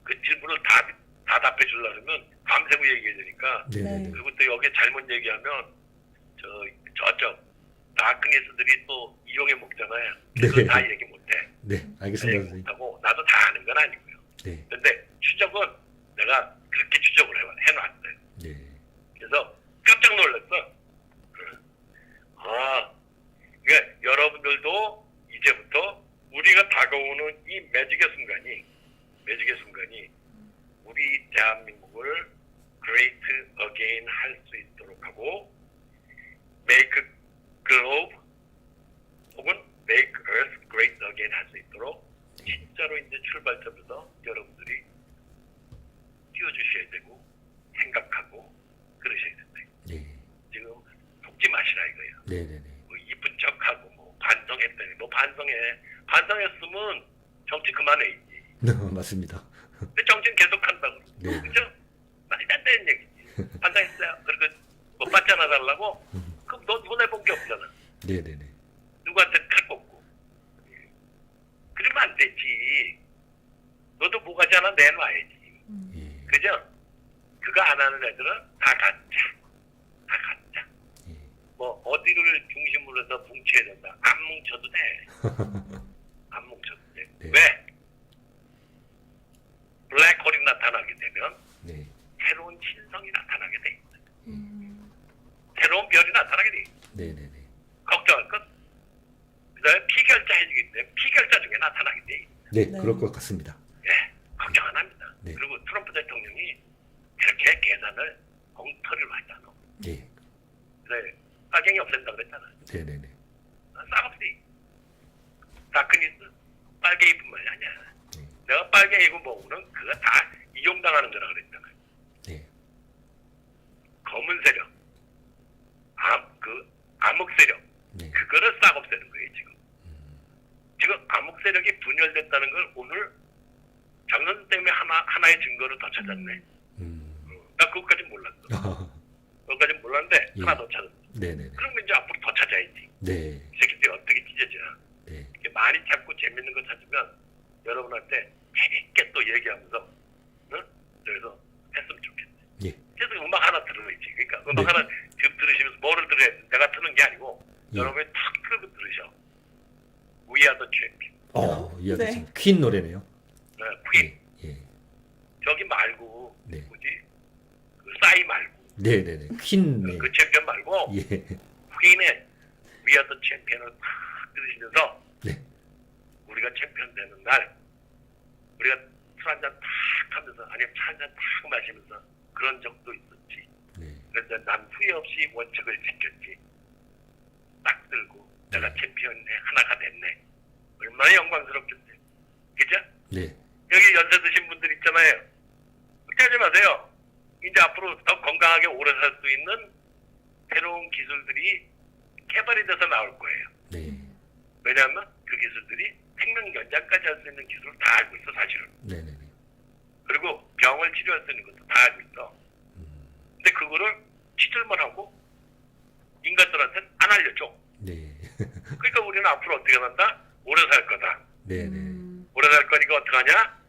Speaker 3: 그 질문을 다 답해 주려면 밤새고 얘기해야 되니까
Speaker 2: 네네네.
Speaker 3: 그리고 또 여기에 잘못 얘기하면 저쪽 다크니스들이 또 이용해 먹잖아요. 그거
Speaker 2: 네.
Speaker 3: 다 얘기 못해.
Speaker 2: 네.
Speaker 3: 다
Speaker 2: 알겠습니다,
Speaker 3: 얘기
Speaker 2: 선생님.
Speaker 3: 못하고 나도 다 아는 건 아니고요.
Speaker 2: 네.
Speaker 3: 근데 추적은 내가 그렇게 추적을 해놨어요.
Speaker 2: 네.
Speaker 3: 그래서 깜짝 놀랐어. 그러니까 여러분들도 이제부터 우리가 다가오는 이 매직의 순간이 우리 대한민국을 great again 할 수 있도록 하고 make globe 혹은 make earth great again 할 수 있도록 진짜로 이제 출발점에서 여러분들이 띄워주셔야 되고 생각하고 그러셔야 된다.
Speaker 2: 네.
Speaker 3: 지금 속지 마시라 이거예요.
Speaker 2: 네네네.
Speaker 3: 뭐 이쁜 척하고 뭐 반성했더니 뭐 반성했으면 정치 그만해야지.
Speaker 2: 맞습니다.
Speaker 3: 근데 정치는 계속한다고.
Speaker 2: 네.
Speaker 3: 그죠? 말이 안 되는 얘기지. 반성했어요. 그리고 뭐 받잖아 달라고? 그럼 넌 손해본 게 없잖아.
Speaker 2: 네네네.
Speaker 3: 누구한테 칼 꽂고. 그러면 안 되지. 너도 뭐가지 하나 내놔야지.
Speaker 2: 예.
Speaker 3: 그죠? 그거 안 하는 애들은 다 가짜.
Speaker 2: 예.
Speaker 3: 뭐 어디를 중심으로 해서 뭉쳐야 된다. 안 뭉쳐도 돼. 안 뭉쳐도 돼.
Speaker 2: 네.
Speaker 3: 왜? 블랙홀이 나타나게 되면
Speaker 2: 네.
Speaker 3: 새로운 신성이 나타나게 돼 있어요. 새로운 별이 나타나게 돼 있어요.
Speaker 2: 네네네.
Speaker 3: 걱정할 것. 그다음에 피결자 해주기 때문에 피결자 중에 나타나게 돼 있어요.
Speaker 2: 네,
Speaker 1: 네.
Speaker 2: 그럴 것 같습니다.
Speaker 3: 예, 걱정 안 합니다.
Speaker 2: 네.
Speaker 3: 그리고 트럼프 대통령이 그렇게 계산을 엉터리로 하잖아.
Speaker 2: 네.
Speaker 3: 그래, 빨갱이 없앤다 그랬잖아.
Speaker 2: 네네네.
Speaker 3: 싸갑지. 다크니스 빨갱이뿐만이 아니야.
Speaker 2: 네.
Speaker 3: 내가 빨갱이고 뭐고는 그거 다 이용당하는 거라 그랬잖아요.
Speaker 2: 네.
Speaker 3: 검은 세력, 암흑 세력,
Speaker 2: 네.
Speaker 3: 그거를 싹 없애는 거예요 지금. 지금 암흑 세력이 분열됐다는 걸 오늘 장선 때문에 하나의 증거를 더 찾았네. 나 그것까진 몰랐어. 그것까진 몰랐는데
Speaker 2: 예.
Speaker 3: 하나 더 찾았어.
Speaker 2: 네네네.
Speaker 3: 그러면 이제 앞으로 더 찾아야지.
Speaker 2: 네.
Speaker 3: 이 새끼들이 어떻게 찢어지나.
Speaker 2: 네.
Speaker 3: 이렇게 많이 찾고 재밌는 거 찾으면 여러분한테 재밌게 또 얘기하면서 응? 그래서 했으면 좋겠네.
Speaker 2: 예.
Speaker 3: 그래서 음악 하나 들어야지. 그러니까 음악
Speaker 2: 네.
Speaker 3: 하나 지금 들으시면서 뭐를 들어야 돼? 내가 트는 게 아니고
Speaker 2: 예.
Speaker 3: 여러분이 탁 틀고 들으셔. We are the champion.
Speaker 2: 이 아들
Speaker 1: 네.
Speaker 2: 참 퀸 노래네요.
Speaker 3: 네, 퀸.
Speaker 2: 예.
Speaker 3: 저기 말고
Speaker 2: 네.
Speaker 3: 뭐지? 그 싸이 말고
Speaker 2: 네네네. 퀸. 네.
Speaker 3: 그 챔피언 말고
Speaker 2: 예.
Speaker 3: 퀸의 We are the champion을 탁 들으시면서
Speaker 2: 네.
Speaker 3: 우리가 챔피언 되는 날 우리가 술 한잔 탁 하면서 아니면 차 한잔 탁 마시면서 그런 적도 있었지.
Speaker 2: 네.
Speaker 3: 그런데 난 후회 없이 원칙을 지켰지. 딱 들고 내가 챔피언에 하나가 됐네. 얼마나 영광스럽겠어요. 그죠?
Speaker 2: 네.
Speaker 3: 여기 연세 드신 분들 있잖아요. 그렇게 하지 마세요. 이제 앞으로 더 건강하게 오래 살 수 있는 새로운 기술들이 개발이 돼서 나올 거예요.
Speaker 2: 네.
Speaker 3: 왜냐하면 그 기술들이 생명 연장까지 할 수 있는 기술을 다 알고 있어 사실은.
Speaker 2: 네네네.
Speaker 3: 그리고 병을 치료할 수 있는 것도 다 알고 있어. 근데 그거를 치들만 하고 인간들한테는 안 알려줘.
Speaker 2: 네.
Speaker 3: 그러니까 우리는 앞으로 어떻게 한다? 오래 살 거다.
Speaker 2: 네네.
Speaker 3: 오래 살 거니까 어떻게 하냐?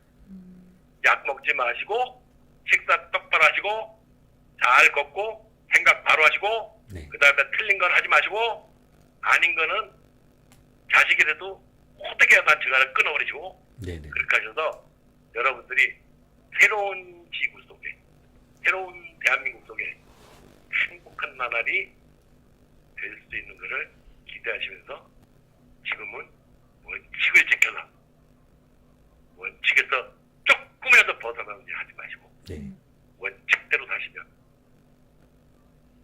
Speaker 3: 약 먹지 마시고 식사 똑바로 하시고 잘 걷고 생각 바로 하시고
Speaker 2: 네.
Speaker 3: 그 다음에 틀린 건 하지 마시고 아닌 거는 자식이라도 어떻게 하다 저가를 끊어버리시고
Speaker 2: 네네.
Speaker 3: 그렇게 하셔서 여러분들이 새로운 지구 속에 새로운 대한민국 속에 행복한 나날이 될 수 있는 것을 기대하시면서 지금은 원칙을 지켜서 원칙에서 조금이라도 벗어나는 일 하지 마시고
Speaker 2: 네.
Speaker 3: 원칙대로 사시면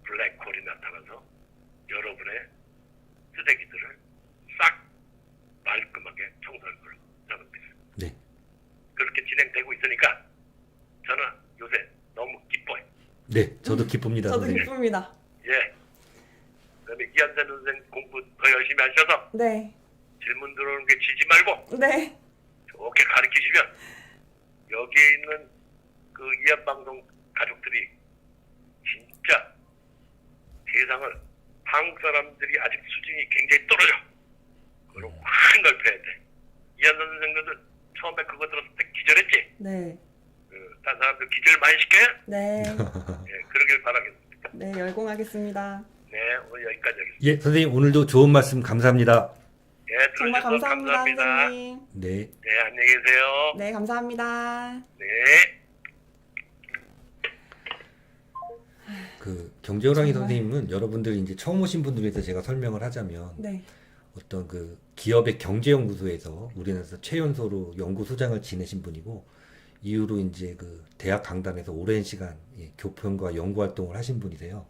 Speaker 3: 블랙홀이 나타나서 여러분의 쓰레기들을 싹 말끔하게 청소할 걸로 저는 믿습니다.
Speaker 2: 네.
Speaker 3: 그렇게 진행되고 있으니까 저는 요새 너무 기뻐요.
Speaker 2: 네. 저도 기쁩니다.
Speaker 1: 저도
Speaker 2: 선생님.
Speaker 1: 기쁩니다.
Speaker 3: 예. 그다음에 이한선 선생 공부 더 열심히 하셔서
Speaker 1: 네.
Speaker 3: 질문 들어오는 게 지지 말고
Speaker 1: 네.
Speaker 3: 좋게 가르치시면 여기에 있는 그 이한방송 가족들이 진짜 세상을 한국 사람들이 아직 수준이 굉장히 떨어져. 그걸 확 넓혀야 돼. 이한선 선생님들 처음에 그거 들었을 때 기절했지?
Speaker 1: 네.
Speaker 3: 다른 사람들 기절 많이 시켜요?
Speaker 1: 네.
Speaker 3: 예, 그러길 바라겠습니다.
Speaker 1: 네, 열공하겠습니다.
Speaker 3: 네, 오늘 여기까지 하겠습니다.
Speaker 2: 예, 선생님 오늘도 좋은 말씀 감사합니다.
Speaker 3: 예,
Speaker 1: 정말
Speaker 3: 들어주셔서
Speaker 1: 감사합니다, 선생님.
Speaker 2: 네.
Speaker 3: 네, 안녕히 계세요.
Speaker 1: 네, 감사합니다.
Speaker 3: 네.
Speaker 2: 그 경제호랑이
Speaker 1: 정말.
Speaker 2: 선생님은 여러분들이 이제 처음 오신 분들 위해서 제가 설명을 하자면
Speaker 1: 네.
Speaker 2: 어떤 그 기업의 경제연구소에서 우리나라에서 최연소로 연구소장을 지내신 분이고 이후로 이제 그 대학 강단에서 오랜 시간 교편과 연구 활동을 하신 분이세요.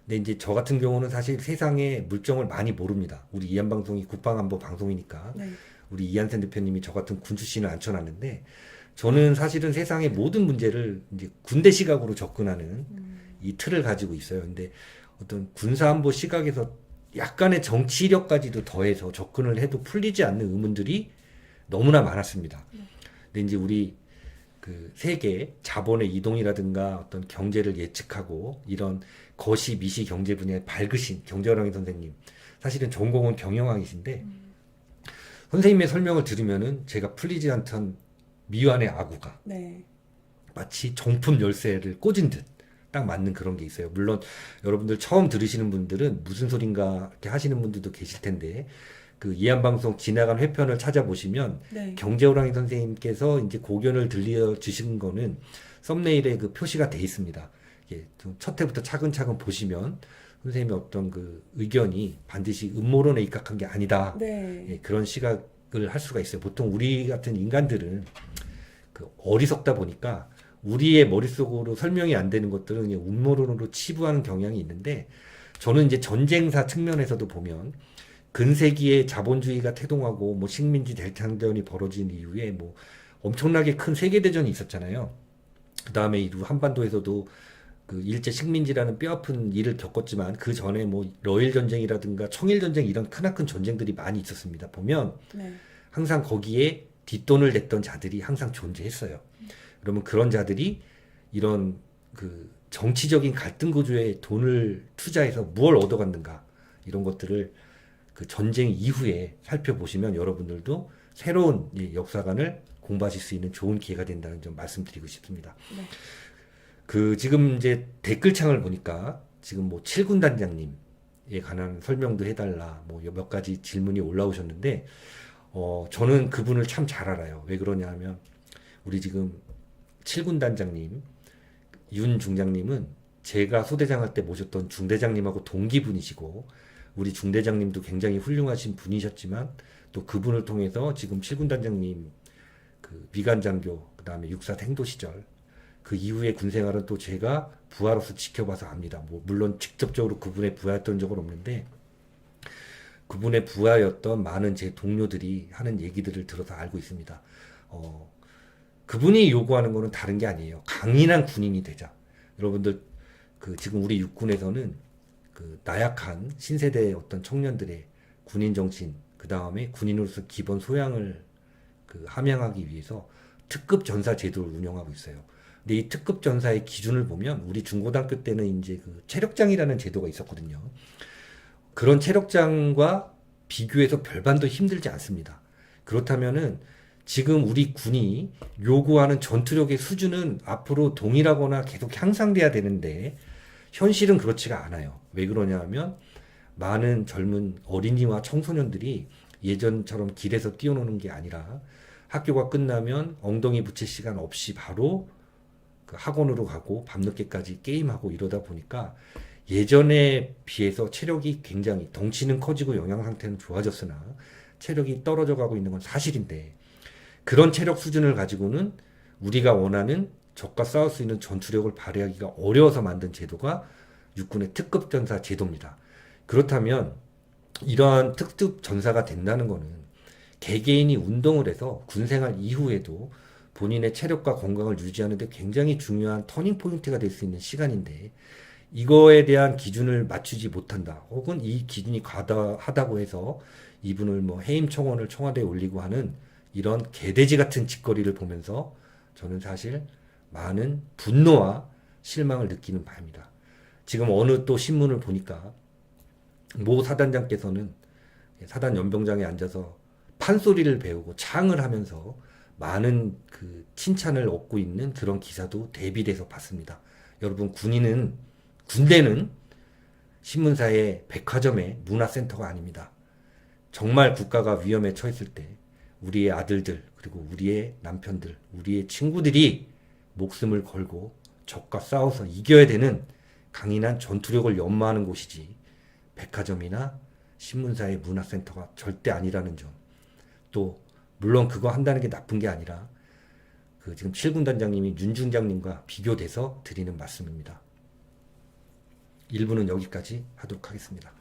Speaker 2: 근데 이제 저 같은 경우는 사실 세상에 물정을 많이 모릅니다. 우리 이한방송이 국방안보 방송이니까
Speaker 1: 네.
Speaker 2: 우리 이한센 대표님이 저 같은 군 출신을 앉혀놨는데 저는 사실은 세상의 모든 문제를 이제 군대 시각으로 접근하는 이 틀을 가지고 있어요. 근데 어떤 군사안보 시각에서 약간의 정치력까지도 더해서 접근을 해도 풀리지 않는 의문들이 너무나 많았습니다. 근데 이제 우리 그 세계 자본의 이동이라든가 어떤 경제를 예측하고 이런 거시 미시 경제 분야에 밝으신 경제호랑이 선생님, 사실은 전공은 경영학이신데 선생님의 설명을 들으면은 제가 풀리지 않던 미완의 아구가
Speaker 1: 네.
Speaker 2: 마치 정품 열쇠를 꽂은 듯 딱 맞는 그런 게 있어요. 물론 여러분들 처음 들으시는 분들은 무슨 소린가 이렇게 하시는 분들도 계실 텐데 그 이한방송 지나간 회편을 찾아보시면
Speaker 1: 네.
Speaker 2: 경제호랑이 선생님께서 이제 고견을 들려주신 거는 썸네일에 그 표시가 돼 있습니다. 예, 좀 첫 회부터 차근차근 보시면 선생님의 어떤 그 의견이 반드시 음모론에 입각한 게 아니다.
Speaker 1: 네.
Speaker 2: 예, 그런 시각을 할 수가 있어요. 보통 우리 같은 인간들은 그 어리석다 보니까 우리의 머릿속으로 설명이 안 되는 것들은 그냥 음모론으로 치부하는 경향이 있는데 저는 이제 전쟁사 측면에서도 보면 근세기에 자본주의가 태동하고 뭐 식민지 대탕전이 벌어진 이후에 뭐 엄청나게 큰 세계대전이 있었잖아요. 그 다음에 이후 한반도에서도 그 일제 식민지라는 뼈아픈 일을 겪었지만 그 전에 뭐 러일 전쟁이라든가 청일 전쟁 이런 크나큰 전쟁들이 많이 있었습니다. 보면
Speaker 1: 네.
Speaker 2: 항상 거기에 뒷돈을 냈던 자들이 항상 존재했어요. 그러면 그런 자들이 이런 그 정치적인 갈등 구조에 돈을 투자해서 무엇을 얻어갔는가 이런 것들을 그 전쟁 이후에 살펴보시면 여러분들도 새로운 이 역사관을 공부하실 수 있는 좋은 기회가 된다는 점 말씀드리고 싶습니다.
Speaker 1: 네.
Speaker 2: 그 지금 이제 댓글창을 보니까 지금 뭐 7군 단장님에 관한 설명도 해달라 뭐 몇 가지 질문이 올라오셨는데 저는 그분을 참 잘 알아요. 왜 그러냐 하면 우리 지금 7군 단장님 윤 중장님은 제가 소대장 할 때 모셨던 중대장님하고 동기분이시고 우리 중대장님도 굉장히 훌륭하신 분이셨지만 또 그분을 통해서 지금 7군 단장님 그 미간장교 그 다음에 육사 행도 시절 그 이후의 군생활은 또 제가 부하로서 지켜봐서 압니다. 뭐 물론 직접적으로 그분의 부하였던 적은 없는데 그분의 부하였던 많은 제 동료들이 하는 얘기들을 들어서 알고 있습니다. 그분이 요구하는 거는 다른 게 아니에요. 강인한 군인이 되자. 여러분들 그 지금 우리 육군에서는 그 나약한 신세대의 어떤 청년들의 군인 정신, 그 다음에 군인으로서 기본 소양을 그 함양하기 위해서 특급 전사 제도를 운영하고 있어요. 근데 이 특급 전사의 기준을 보면 우리 중고등학교 때는 이제 그 체력장이라는 제도가 있었거든요. 그런 체력장과 비교해서 별반도 힘들지 않습니다. 그렇다면은 지금 우리 군이 요구하는 전투력의 수준은 앞으로 동일하거나 계속 향상돼야 되는데 현실은 그렇지가 않아요. 왜 그러냐 하면 많은 젊은 어린이와 청소년들이 예전처럼 길에서 뛰어노는 게 아니라 학교가 끝나면 엉덩이 붙일 시간 없이 바로 그 학원으로 가고 밤늦게까지 게임하고 이러다 보니까 예전에 비해서 체력이 굉장히 덩치는 커지고 영양 상태는 좋아졌으나 체력이 떨어져 가고 있는 건 사실인데 그런 체력 수준을 가지고는 우리가 원하는 적과 싸울 수 있는 전투력을 발휘하기가 어려워서 만든 제도가 육군의 특급 전사 제도입니다. 그렇다면 이러한 특급 전사가 된다는 거는 개개인이 운동을 해서 군생활 이후에도 본인의 체력과 건강을 유지하는 데 굉장히 중요한 터닝 포인트가 될 수 있는 시간인데 이거에 대한 기준을 맞추지 못한다. 혹은 이 기준이 과다하다고 해서 이분을 뭐 해임 청원을 청와대에 올리고 하는 이런 개돼지 같은 짓거리를 보면서 저는 사실 많은 분노와 실망을 느끼는 바입니다. 지금 어느 또 신문을 보니까 모 사단장께서는 사단 연병장에 앉아서 판소리를 배우고 창을 하면서 많은 그 칭찬을 얻고 있는 그런 기사도 대비돼서 봤습니다. 여러분 군대는 신문사의 백화점의 문화센터가 아닙니다. 정말 국가가 위험에 처했을 때 우리의 아들들 그리고 우리의 남편들 우리의 친구들이 목숨을 걸고 적과 싸워서 이겨야 되는 강인한 전투력을 연마하는 곳이지 백화점이나 신문사의 문화센터가 절대 아니라는 점. 또 물론 그거 한다는 게 나쁜 게 아니라 그 지금 7군 단장님이 윤 중장님과 비교돼서 드리는 말씀입니다. 1부는 여기까지 하도록 하겠습니다.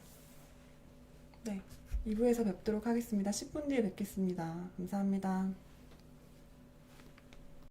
Speaker 1: 네, 2부에서 뵙도록 하겠습니다. 10분 뒤에 뵙겠습니다. 감사합니다.